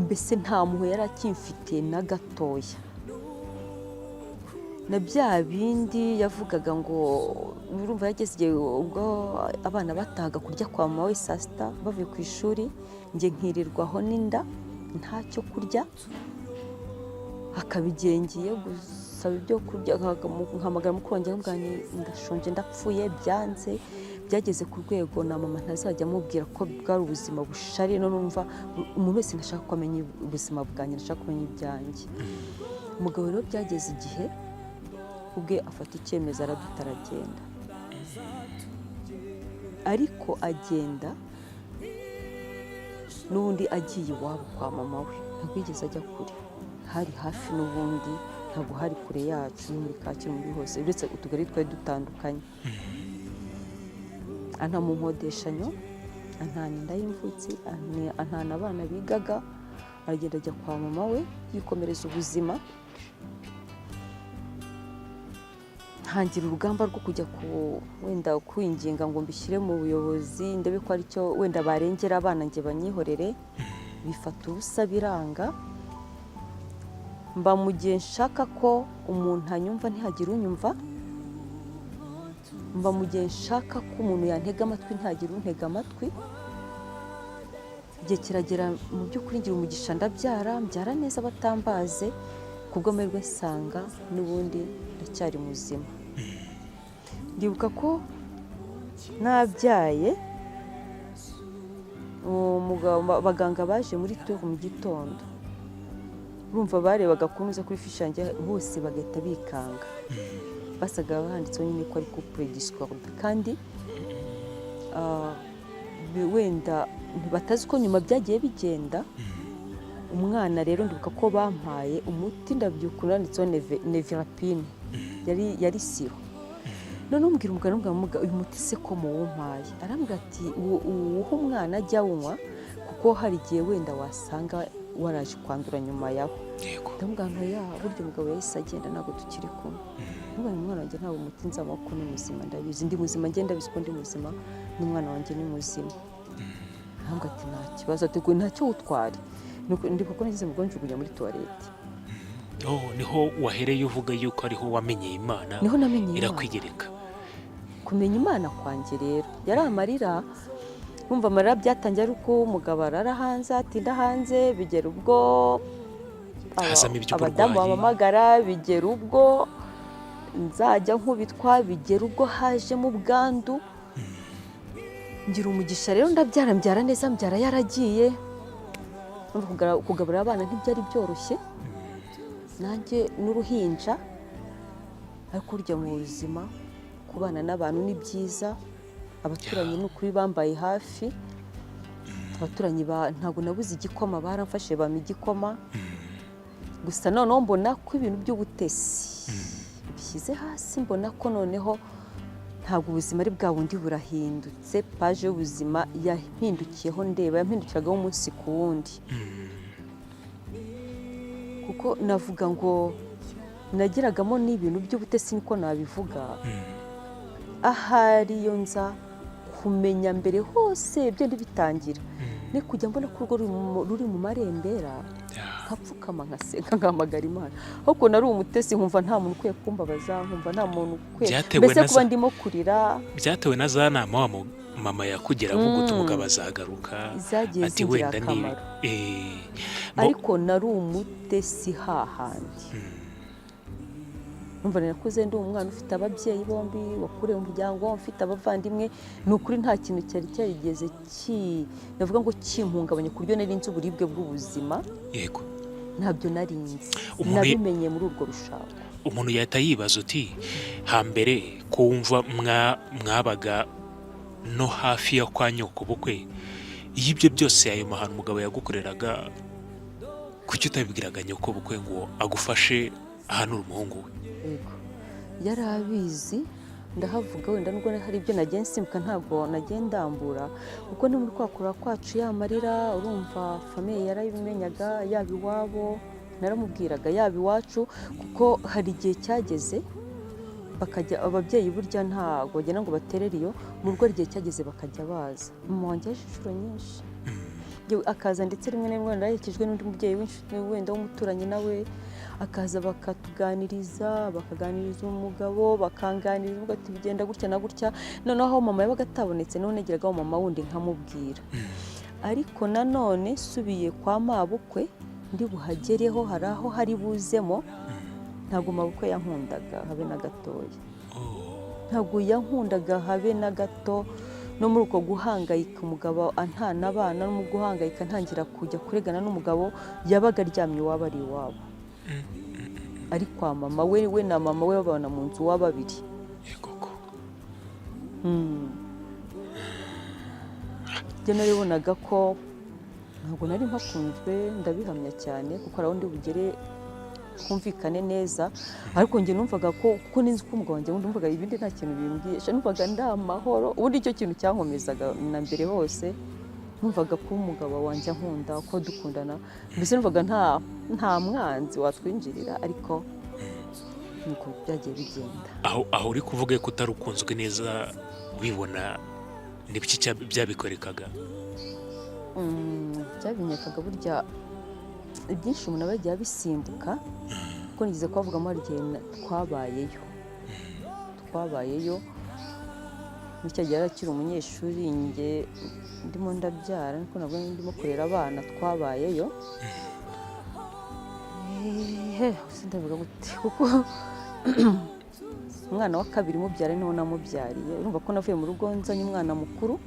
mbese nta mpuhwe yari akimfite na gatoya. Na bya bindi yavugaga ngo urumva yageze igihe ubwo abana batahaga kurya kwa mama we saa sita bavuye ku ishuri, njye nkirirwaho n'inda ntacyo kurya, akabigengiye gusaba ibyo kurya, nkahamagara mukuru wanjye nkamubwira ndashonje ndapfuye, byanze. Byageze ku rwego na mama ntazajya amubwira ko bwari ubuzima bushari, none numva umuntu wese ndashaka kumenya ubuzima bwanjye, ndashaka kumenya ibyanjye. Umugabo rero byageze igihe ubwe afata icyemezo araduta aragenda, ariko agenda n'ubundi agiye iwabo kwa mama we, ntabwo yigeze ajya kure, hari hafi n'ubundi, ntabwo hari kure yacu, ni muri Kacyiru muri hose, uretse utugari twari dutandukanye. Anta mu nkodeshanyo, antana inda y'imvutsi, antana abana bigaga, aragenda ajya kwa mama we yikomereza ubuzima. Ntangira urugamba rwo kujya wenda kwinginga ngo mbishyire mu buyobozi, ndebe ko aricyo wenda barengera abana njye banyihorere, bifata ubusa biranga. Mba mu gihe nshaka ko umuntu anyumva ntihagire unyumva, mba mu gihe nshaka ko umuntu yantega amatwi ntihagire untega amatwi. Igihe kiragera mu by'ukuri ngira umugisha mbyara neza batambaze, kubw'amahirwe nsanga n'ubundi ndacyari muzima. Ndibuka ko nabyaye, abaganga baje muri tour mu gitondo, urumva barebaga kunuza kuri fishi yanjye bose bagahita bikanga, basaga banditseho nyine ko ari couple discorde, kandi wenda batazi ko nyuma byagiye bigenda. Umwana rero ndibuka ko bampaye umuti, ndabyuka uranditseho nevirapine, yari siro. None umbwira umugabo uyu muti se ko muwumpaye, arambwira ati uwuha umwana ajya wunywa, kuko hari igihe wenda wasanga waraje kwandura nyuma yaho. Ndamubwira ngo ya buryo umugabo yahise agenda, ntabwo tukiri kumwe. Umwana wanjye ntabwo umuti nzaba ko ni muzima, ndabizi ndi muzima, ngenda ndabizi ko ndi muzima, n'umwana wanjye ni muzima. Arambwira ati nta kibazo, ati ntacyo wutware. Ndibuka ko nageze mu rugo njugunya muri toilette.
Niho wahereye uvuga yuko ariho wamenyeye Imana?
Niho namenyeye Imana,
irakwigereka.
Kumenya Imana kwanjye rero yari amarira. Umva amarira byatangiye ari uko umugabo arara hanze, atinda hanze, bigera ubwo abadamu bamamagara, bigera ubwo nzajya nkubitwa, bigera ubwo hajemo ubwandu. Ngira umugisha rero mbyara neza, mbyara yaragiye. Kugaburira abana ntibyari byoroshye, nanjye n'uruhinja, ariko urya mu buzima kubana n'abantu ni byiza. Abaturanyi ni ukuri bambaye hafi, abaturanyi ntabwo nabuze igikoma, baramfashe bampa igikoma. Gusa noneho mbona ko ibintu by'ubutesi bishyize hasi, mbona ko noneho ntabwo ubuzima ari bwa bundi burahindutse, paje y'ubuzima yahindukiyeho ndeba, yampindukiragaho umunsi ku wundi. Kuko navuga ngo nagiragamo n'ibintu by'ubutesi niko nabivuga. Ahari yo nza kumenya mbere hose ibyo bitangira, ni kujya mbona ko urwo ruri mu marembera nkapfukama nkasenga nkahamagara Imana. Ahubwo nari umutesi nkumva nta muntu ukwiye kumbabaza, nkumva nta muntu ukwiye mbese kuba ndimo kurira.
Byatewe na za nama wa mama yakugira avuga uti umugabo azagaruka ati wenda ni
ariko nari umutesi hahandi. Numva nakuze ndi umwana ufite ababyeyi bombi, wakuriye mu muryango, mfite abavandimwe. Ni ukuri nta kintu cyari cyarigeze navuga ngo kimpungabanya ku buryo nari nzi uburibwe bw'ubuzima.
Yego,
ntabyo nari nzi, nabimenye muri urwo rushako.
Umuntu yahita yibaza uti hambere kumva mwabaga no hafi ya kwa nyoko bukwe, iyo ibyo byose ayo mahano umugabo yagukoreraga, kuki utabibwiraga nyoko bukwe ngo agufashe ahanura umuhungu we?
Yego, yari abizi. Ndahavuga wenda nubwo hari ibyo nagiye nsimbuka ntabwo nagiye ndambura, kuko ni muri kwakura kwacu yamarira. Urumva famiye yarabimenyaga, yaba iwabo naramubwiraga, yaba iwacu, kuko hari igihe cyageze bakajya ababyeyi burya ntabwo bagenda ngo baterere iyo mu rugo. Igihe cyageze bakajya baza. Mama wanjye yaje inshuro nyinshi, akaza ndetse rimwe na rimwe naraherekejwe n'undi mubyeyi w'inshuti wenda w'umuturanyi nawe, akaza bakatuganiriza, bakaganiriza umugabo, bakanganiriza ati bigenda gutya na gutya. Noneho mama yabaga atabonetse, none negeragaho mama wundi nkamubwira. Ariko nanone subiye kwa mabukwe ndi buhagereho, hari aho hari buzemo, ntabwo mabukwe yankundaga habe na gatoya. Ntabwo yankundaga habe na gato. No muri uko guhangayika umugabo antana abana, no mu guhangayika ntangira kujya kuregana n'umugabo, yabaga aryamye iwabo ari iwabo. Ari kwa mama we na mama we babana mu nzu w'ababiri.
Yego.
Njye nabibonaga ko ntabwo nari mpakunzwe, ndabihamya cyane, kuko hari aho ndi bugere kumvikane neza. Ariko njye numvaga ko kuko ninzi ko umugabo wanjye numvaga ibindi nta kintu bimbwiye, numvaga ndamahoro. Ubundi icyo kintu cyankomezaga na mbere hose, numvaga ko umugabo wanjye ankunda, ko dukundana, mbese numvaga nta mwanzi watwinjirira. Ariko niko byagiye bigenda.
Aho uri kuvuga ko utarukunzwe neza, wibona n'ibiki byabikorekaga?
Byabinyekaga burya ibyinshi umuntu aba yagiye abisimbuka, kuko nigeze kuhavugamo hari igihe twabayeyo muri cya gihe akiri umunyeshuri, njye ndimo ndabyara, niko nabwo ndimo kurera abana, twabayeyo. Sindavuga gute, kuko umwana wa kabiri mubyara niho namubyariye. Urumva ko navuye mu rugo nzanye umwana mukuru,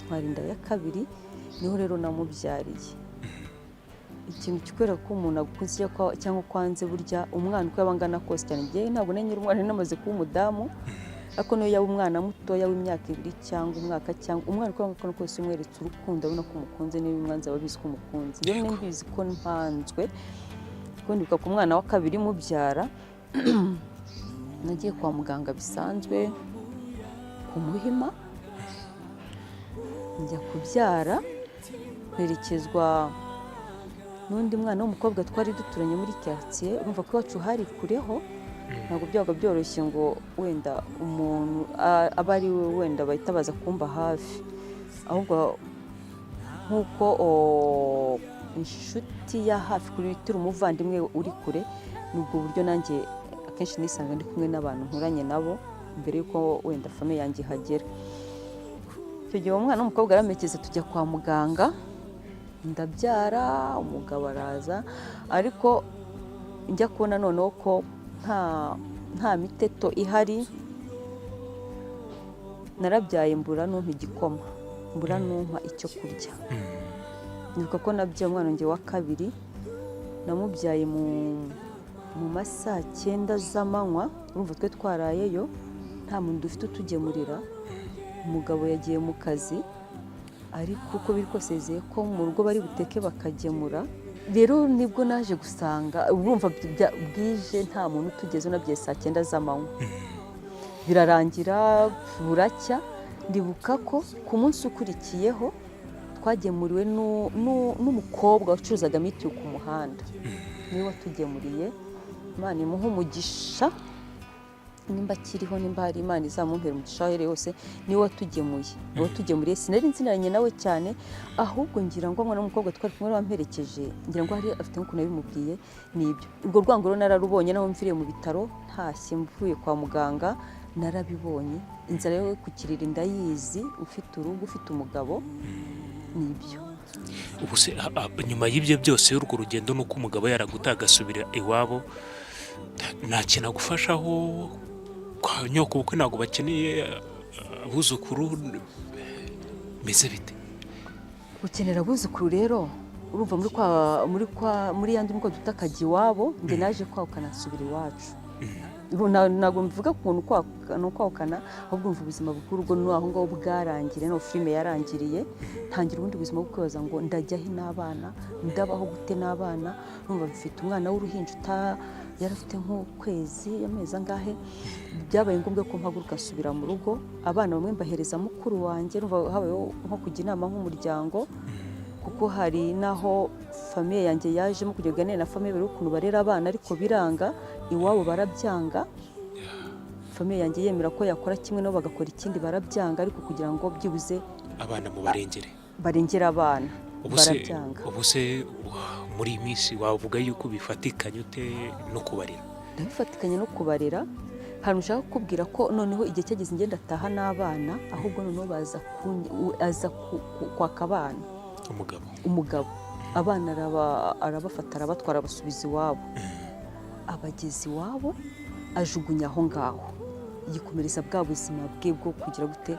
ntwara inda ya kabiri, niho rero namubyariye. Ikintu kikwera ko umuntu agukunze cyangwa kwanze, burya umwana uko yaba angana kose cyane. Njye ntabwo nanyira umwana namaze kuba umudamu, ariko niyo yaba umwana mutoya w'imyaka 2 cyangwa umwaka, cyangwa umwana uko yaba kose umweretse urukundo, abona ko umukunze, niba umwanzi aba abizi ko umukunze. Rero nimbizi ko mpanzwe, kuko ndibuka ku mwana wa kabiri mubyara, nagiye kwa muganga bisanzwe ku Muhima, njya kubyara, mperekezwa n'undi mwana w'umukobwa twari duturanye muri quartier. Urumva ko iwacu hari kureho, ntabwo byabaga byoroshye ngo wenda umuntu aba ari we wenda bahita baza kumba hafi, ahubwo nk'uko inshuti ya hafi kuri turi umuvandimwe uri kure, nubwo buryo nanjye akenshi nisanga ndi kumwe n'abantu nturanye nabo mbere yuko wenda famiye yanjye ihagera. Icyo gihe umwana w'umukobwa aramekeze, tujya kwa muganga, ndabyara, umugabo araza. Ariko njya kubona noneho ko nta miteto ihari, narabyaye mbura numpa igikoma, mbura numpa icyo kurya. Nibuka ko nabyaye umwana wanjye wa kabiri, namubyaye mu masaa 9 z'amanywa. Urumva twe twarayeyo, nta muntu dufite utugemurira. Umugabo yagiye mu kazi, ariko uko biri kose yizeye ko mu rugo bari buteke bakagemura. Rero nibwo naje gusanga, urumva bwije nta muntu utugeze, nabyaye saa 9 z'amanywa. birarangira buracya. Ndibuka ko ku munsi ukurikiyeho twagemuriwe n'umukobwa wacuruzaga mitiyu ku muhanda, niwe watugemuriye. Imana imuhe umugisha, nimba akiriho, nimba hari Imana izamumpera umugisha aho yose. niwe watugemuriye. Sinari nzinanye nawe cyane, ahubwo ngira ngo umwana w'umukobwa twari kumwe wamperekeje, ngira ngo hari afite nk'ukuntu yabimubwiye. Nibyo ubwo rwango nararubonye, naho mviriye mu bitaro ntashye mvuye kwa muganga, narabibonye. Inzara yo kukirira ndayizi, ufite urugo, ufite umugabo. Nibyo.
Ubu se nyuma y'ibyo byose y'urwo rugendo nuko umugabo yaragutaye agasubira iwabo, nta kintu agufashaho? Kwa nyoko ubukwe ntabwo bakeneye abuzukuru, meze bite?
Gukenera abuzukuru rero urumva muri yandi nuko tutakajya iwabo, njye naje kwahukana nsubira iwacu. Ntabwo mvuga ku muntu kwahukana, ahubwo mvuga ubuzima bw'urugo n'aho ngaho bwarangiriye, no filime yarangiriye. Ntangira ubundi buzima bwo kwibaza ngo ndajyaho n'abana, ndabaho gute n'abana. Numva mfite umwana w'uruhinja yari afite nk'ukwezi, amezi angahe. Byabaye ngombwa ko mpaguruka asubira mu rugo. Abana bamwe mbahereza mukuru wanjye, numva habayeho nko kujya inama nk'umuryango, kuko hari naho famiye yanjye yajemo kugira ngo na famiye bari ukuntu barera abana, ariko biranga iwabo barabyanga. Famiye yanjye yemera ko yakora kimwe nabo bagakora ikindi, barabyanga, ariko kugira ngo byibuze
abana mu
barengera abana barabyanga.
Ubu se muri iyi minsi wavuga yuko bifatikanye ute no kubarera?
Ndabifatikanye no kubarera. Hano ushaka kukubwira ko noneho igihe cyageze ngenda ataha n'abana, ahubwo noneho aza kwaka abana umugabo. Abana arabafata, arabatwara, abasubiza iwabo. Abagezi iwabo ajugunya aho ngaho, yikomereza bwa buzima bwe bwo kugira gute,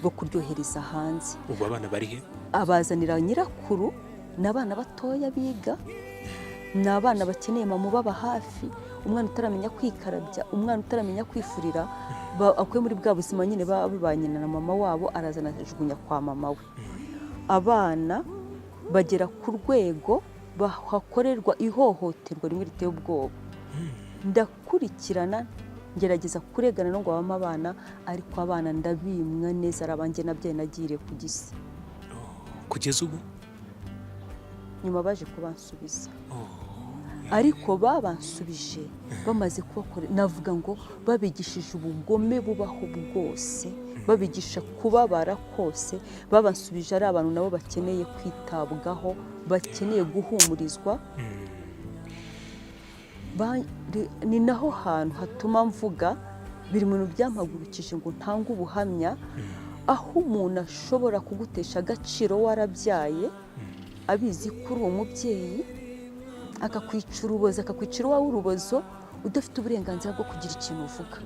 bwo kuryohereza hanze.
Ubu abana bari he?
Abazanira nyirakuru, n'abana batoya biga, n'abana bakeneye mama baba hafi. Umwana utaramenya kwikarabya, umwana utaramenya kwifurira, akuye muri bwa buzima nyine babanye na mama wabo, arazana ajugunya kwa mama we. Abana bagera ku rwego bahakorerwa ihohoterwa rimwe riteye ubwoba. Ndakurikirana, ngerageza kuregana no ngo abama abana, ariko abana ndabimwa neza, arabanjye nabyaye nagiriye ku gisi.
Kugeza ubu
nyuma baje kubansubiza, ariko babansubije bamaze kubakora, navuga ngo babigishije ubugome bubaho bwose, babigisha kubabara kose. Babansubije ari abantu nabo bakeneye kwitabwaho, bakeneye guhumurizwa. Ni naho hantu hatuma mvuga, biri mu bintu byampagurukije ngo ntange ubuhamya, aho umuntu ashobora kugutesha agaciro warabyaye, abizi ko uri umubyeyi, akakwicira urubozo, akakwicira uwawe urubozo, udafite uburenganzira bwo kugira ikintu uvuga.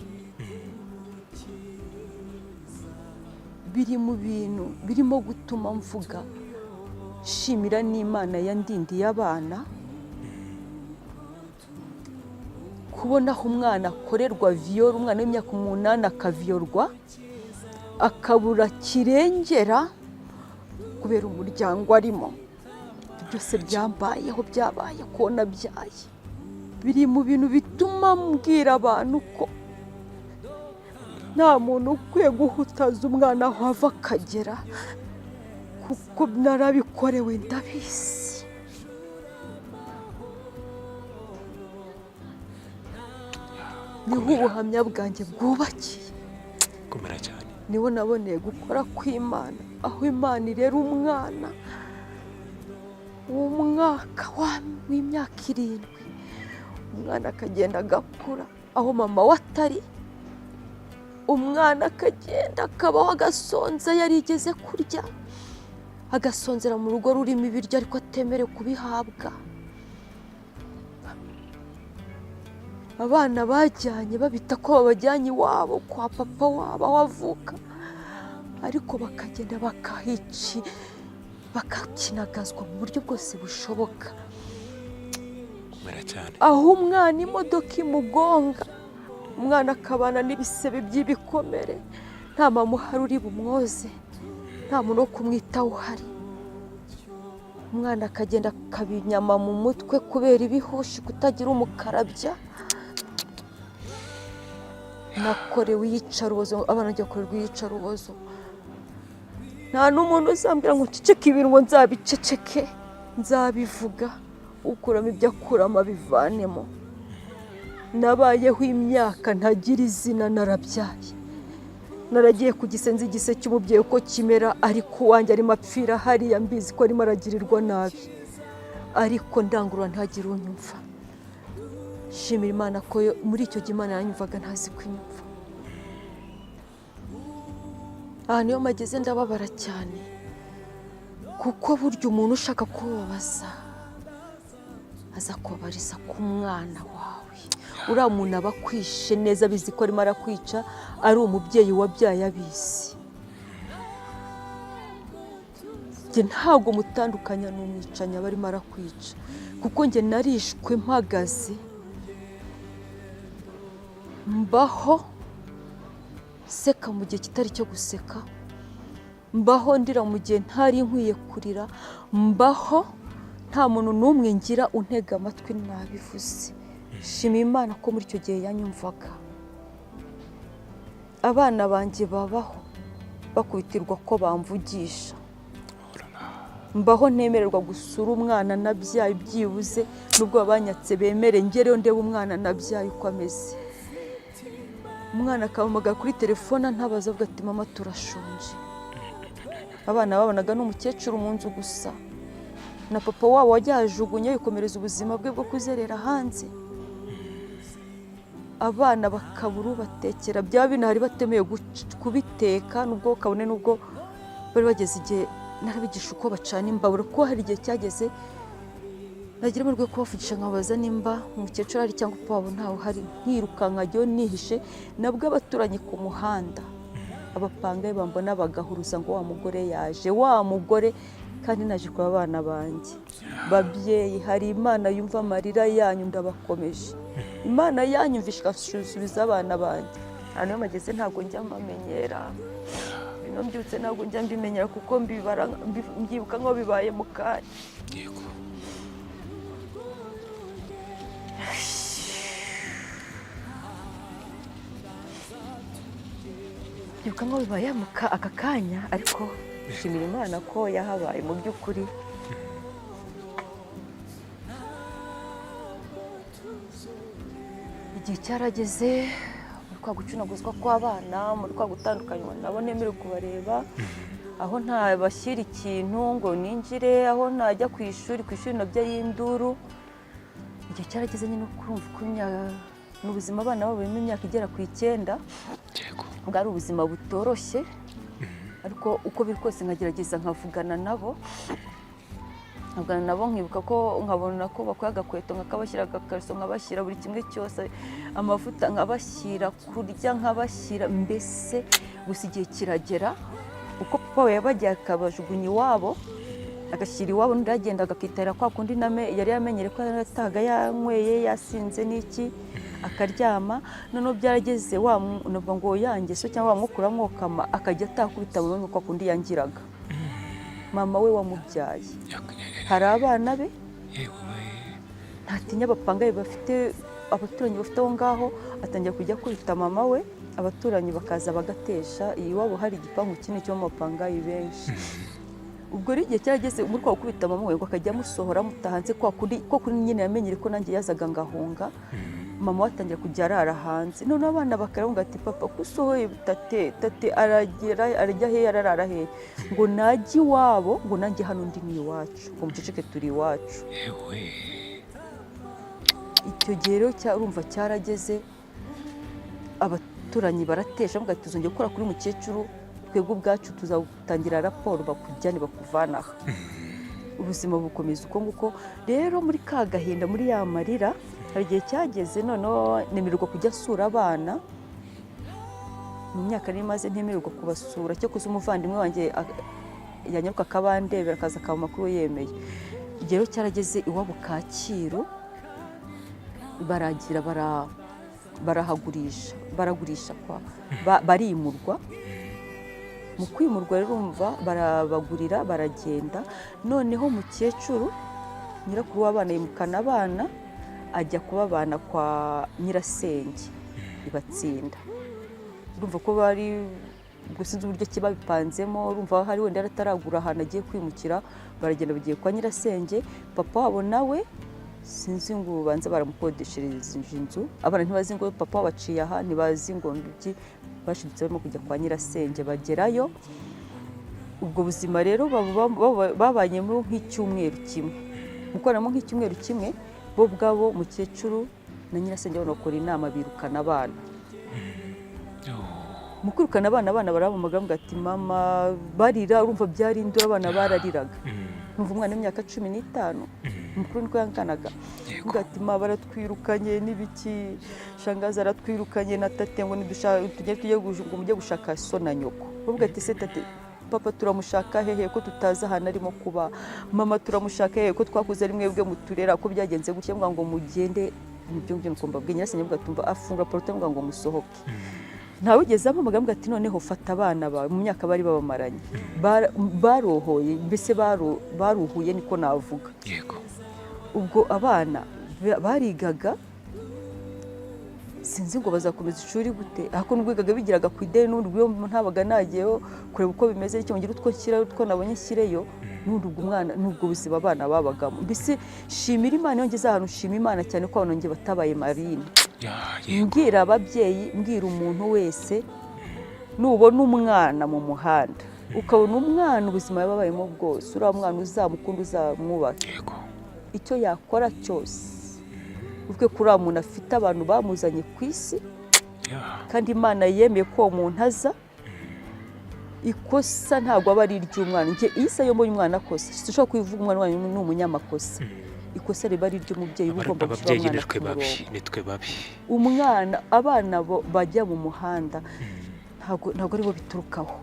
Biri mu bintu birimo gutuma mvuga, shimira n'Imana yandindiye abana. Kubona aho umwana akorerwa viyoro, umwana w'imyaka 8 akaviyorwa, akabura kirengera kubera umuryango arimo. Byose byambayeho, byabaye ko nabyaye. Biri mu bintu bituma mbwira abantu ko nta muntu ukwiye guhutaza umwana aho ava akagera, kuko narabikorewe ndabizi. Niho ubuhamya bwanjye bwubakiye.
Komera cyane.
Niho naboneye gukora kw'Imana, aho Imana irera umwana w'umwaka w'imyaka 7, umwana akagenda agakura aho mama we atari. Umwana akagenda akabaho agasonza, yarigeze kurya, agasonzera mu rugo rurimo ibiryo ariko atemerewe kubihabwa. Abana bajyanye babita ko babajyanye iwabo kwa papa wabo aho avuka, ariko bakagenda bakakinagazwa mu buryo bwose bushoboka. Aho umwana imodoka imugonga, umwana akabana n'ibisebe by'ibikomere, nta mama uhari uri bumwoze, nta muntu wo kumwitaho uhari. Umwana akagenda akabinyama mu mutwe kubera ibihushi, kutagira umukarabya. nakorewe iyicarubozo, abana bajya gukorerwa iyicarubozo. Nta n'umuntu uzambwira ngo nceceke ibintu ngo nzabiceceke, nzabivuga, ukuramo ibyo akuramo abivanemo. Nabayeho imyaka ntagira izina, narabyaye, naragiye ku gisenzi igise cy'umubyeyi uko kimera, ariko uwanjye arimo apfira hariya, mbizi ko arimo aragirirwa nabi, ariko ndangurura ntagire unyumva. Shimira Imana ko muri icyo gihe Imana yanyumvaga ntazi kunyumva. Aha niyo mageze ndababara cyane, kuko burya umuntu ushaka kubabaza aza kubabariza ku mwana wawe. Uriya muntu aba akwishe neza, abizi ko arimo arakwica, ari umubyeyi wabyaye abizi. Njye ntabwo mutandukanya n'umwicanyi aba arimo arakwica, kuko njye narishwe mpagaze, mbaho seka mu gihe kitari cyo guseka, mbaho ndira mu gihe ntari nkwiye kurira, mbaho nta muntu n'umwe ngira untega amatwi nabivuze. Shima Imana ko muri icyo gihe yanyumvaga. Abana banjye babaho bakubitirwa ko bamvugisha, mbaho ntemererwa gusura umwana nabyaye byibuze, nubwo babanyatse bemere ngereyo ndebe umwana nabyaye uko ameze. Umwana akamuhamagara kuri telefone ntabaza, avuga ati mama turashonje. Abana babonaga n'umukecuru mu nzu gusa, na papa wabo wajya yajugunye yikomereza ubuzima bwe bwo kuzerera hanze. Abana bakabura ubatekera, byaba binahari batemeye kubiteka, nubwo kabone nubwo bari bageze igihe narabigisha uko bacana imbabura, ko hari igihe cyageze nagira mu rwego kubavugisha nkabaza nimba umukecuru ari cyangwa papa wabo ntawe hari, nkirukanka ajyayo nihishe. Nabwo abaturanyi ku muhanda abapangaye bambona bagahuruza ngo wa mugore yaje, wa mugore, kandi naje kuba abana banjye. Babyeyi, hari Imana yumva amarira yanyu, ndabakomeje. Imana yanyumvisha igasubiza abana banjye. Hano iyo mageze ntabwo njya mpamenyera, bino mbyutse ntabwo njya mbimenyera, kuko mbyibuka nko bibaye mu kanya.
Yego.
Mbyuka nko bibaye aka kanya, ariko shimira Imana ko yahabaye mu by'ukuri. Igihe cyarageze muri kwa gucunaguzwa kw'abana, muri kwa gutandukanywa nabo nemerewe kubareba, aho ntabashyira ikintu ngo ninjire, aho ntajya ku ishuri nabyo y'induru. Igihe cyarageze nyine kurumva ko n'ubuzima abana babo barimo imyaka igera ku 9, bwari ubuzima butoroshye, ariko uko biri kose nkagerageza nkavugana nabo, nkibuka ko nkabona ko bakora agakweto nkakabashyira, agakariso nkabashyira, buri kimwe cyose, amavuta nkabashyira, kurya nkabashyira, mbese gusa igihe kiragera uko papa we yabagiye akabajugunya iwabo, agashyira iwabo, undi agenda agakitahira kwa kundi yari yamenyere ko yatahaga yanyweye yasinze n'iki, akaryama. Noneho byarageze numva ngo yangeso cyangwa wamukura mwokama, akajya atakubita mu kwa kundi yangiraga. Mama we wamubyaye, hari abana be, ntatinya abapangaye bafite, abaturanyi bafite aho ngaho, atangira kujya kubita mama we, abaturanyi bakaza bagatesha. Iwabo hari igipangu kinini cyo mu bapangayi benshi. Ubwo igihe cyarageze muri kwa gukubita mama we, ngo akajya amusohora mutahanze kwa kundi nyine yamenyere ko nanjye yazaga ngahunga. Mama watangira kujya arara hanze. None abana bakarunga ati papa kusohoye tate arajya he, ararara he, ngo najye iwabo, ngo nanjye hano ndi ni iwacu, ngo muceceke turi iwacu. Icyo gihe rero urumva cyarageze, abaturanyi baratesha, ngo tuzongeye gukora kuri mukecuru, twebwe ubwacu tuzatangira raporo bakujyane bakuvanaho. Ubuzima bukomeza uko nguko rero. Muri ka gahinda, muri ya marira, hari igihe cyageze noneho nemererwa kujya asura abana. Mu myaka nari maze ntemererwa kubasura, cyo kuza umuvandimwe wanjye yanyaruka akabandebera, akaza akaba amakuru yemeye. Igihe rero cyarageze iwabo Kacyiru, baragira baragurisha barimurwa. Mu kwimurwa rero urumva barabagurira, baragenda. Noneho mukecuru nyirakuru w'abana yimukana abana, ajya kubabana kwa nyirasenge ibatsinda. urumva ko bari gusinza uburyo kibabipanzemo, urumva hari wenda ataragura ahantu agiye kwimukira, baragenda bagiye kwa nyirasenge. Papa wabo nawe sinzi ngo banza baramukodeshereza inzu, abana ntibazi ngo papa wabaciye aha, ntibazi ngo iki, bashidutse barimo kujya kwa nyirasenge. Bagerayo ubwo buzima rero babanyemo nk'icyumweru kimwe, mukoramo nk'icyumweru kimwe, bo bwabo mukecuru na nyirasenge banakora inama birukana abana. Mukurukana abana baramumaga ati mama barira, urumva byari indura, abana barariraga. Numva umwana w'imyaka 15 mukuru niko yankanaga, ati mama baratwirukanye n'ibiki, shangaza aratwirukanye na tate ngo tujye mujye gushaka so na nyoko. Bavuga ati se tate papa turamushaka hehe ko tutaza ahantu arimo kuba, mama turamushaka hehe ko twakuze ari mwebwe muturera, ko byagenze gutya ngo mugende nibyo ngibyo nuko mbabwiye. Nyirasenge avuga tumva afunga porte ngo musohoke. Ntawugeze amagambo ati noneho fata abana bawe, mu myaka bari babamaranye barohoye, mbese baruhuye niko navuga.
Yego.
Ubwo abana barigaga, sinzi ngo bazakomeza ishuri gute, ahako n'ubwigaga bigiraga ku ideni, n'ubwo ntabaga nagiyeho kureba uko bimeze, icyo ngira utwo nshyirayo utwo nabonye nshyireyo, n'ubwo umwana n'ubwo buzima abana babagamo. Mbese shimira Imana, yongeze ahantu shima Imana cyane ko abanonge batabaye marine. Mbwira ababyeyi, mbwira umuntu wese nubona umwana mu muhanda, ukabona umwana ubuzima yababayemo bwose, uriya mwana uzamukunda uzamwubaka, icyo yakora cyose uvuge kuri uwo muntu afite abantu bamuzanye ku isi, kandi Imana yemeye ko uwo muntu aza. Ikosa ntabwo aba ari iry'umwana. Njye isa yo mbonye umwana akosa, sinshobora kubivuga umwana wanyu ni umunyamakosa. Ikosa riba ari iry'umubyeyi, ugomba gushyira umwana ku murongo.
Nitwe babi.
Umwana, abana bajya mu muhanda ntabwo aribo biturukaho.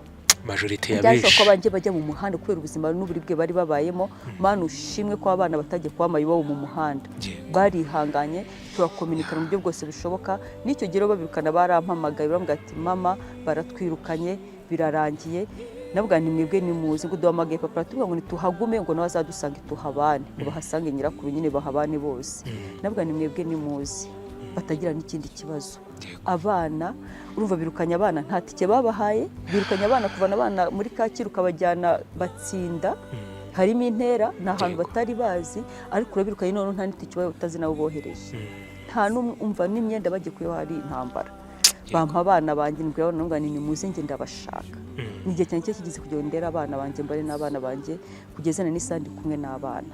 Majorite ya benshi
ko abanje bajya mu muhanda kubera ubuzima n'uburibwe bari babayemo. Mana ushimwe ko abana batagiye kwamaye iwabo mu muhanda, barihanganye, turakominikana mu buryo bwose bishoboka. N'icyo gihe babirukana barampamagaye bambwira ati mama baratwirukanye birarangiye. Nabwo ni mwebwe nimuzi ngo duhamagaye papa tuvuga ngo nituhagume ngo nawe azadusanga ituhabane, bahasange nyirakuru nyine bahabane bose. Nabwo ni mwebwe nimuzi batagira n'ikindi kibazo. Abana urumva birukanye abana nta tike babahaye, birukanye abana kuvana abana muri Kacyiru kabajyana Batsinda, harimo intera n'ahantu batari bazi, ariko urabirukanye none nta n'itike bayo utazi nabo bohereje. Nta n'umva n'imyenda bagiye kuyo hari intambara. Bampa abana banjye mbwira abana ngo ni muze nge ndabashaka. Ni igihe cyane kigize kugira ndera abana banjye mbare n'abana banjye kugezana n'isandi kumwe n'abana.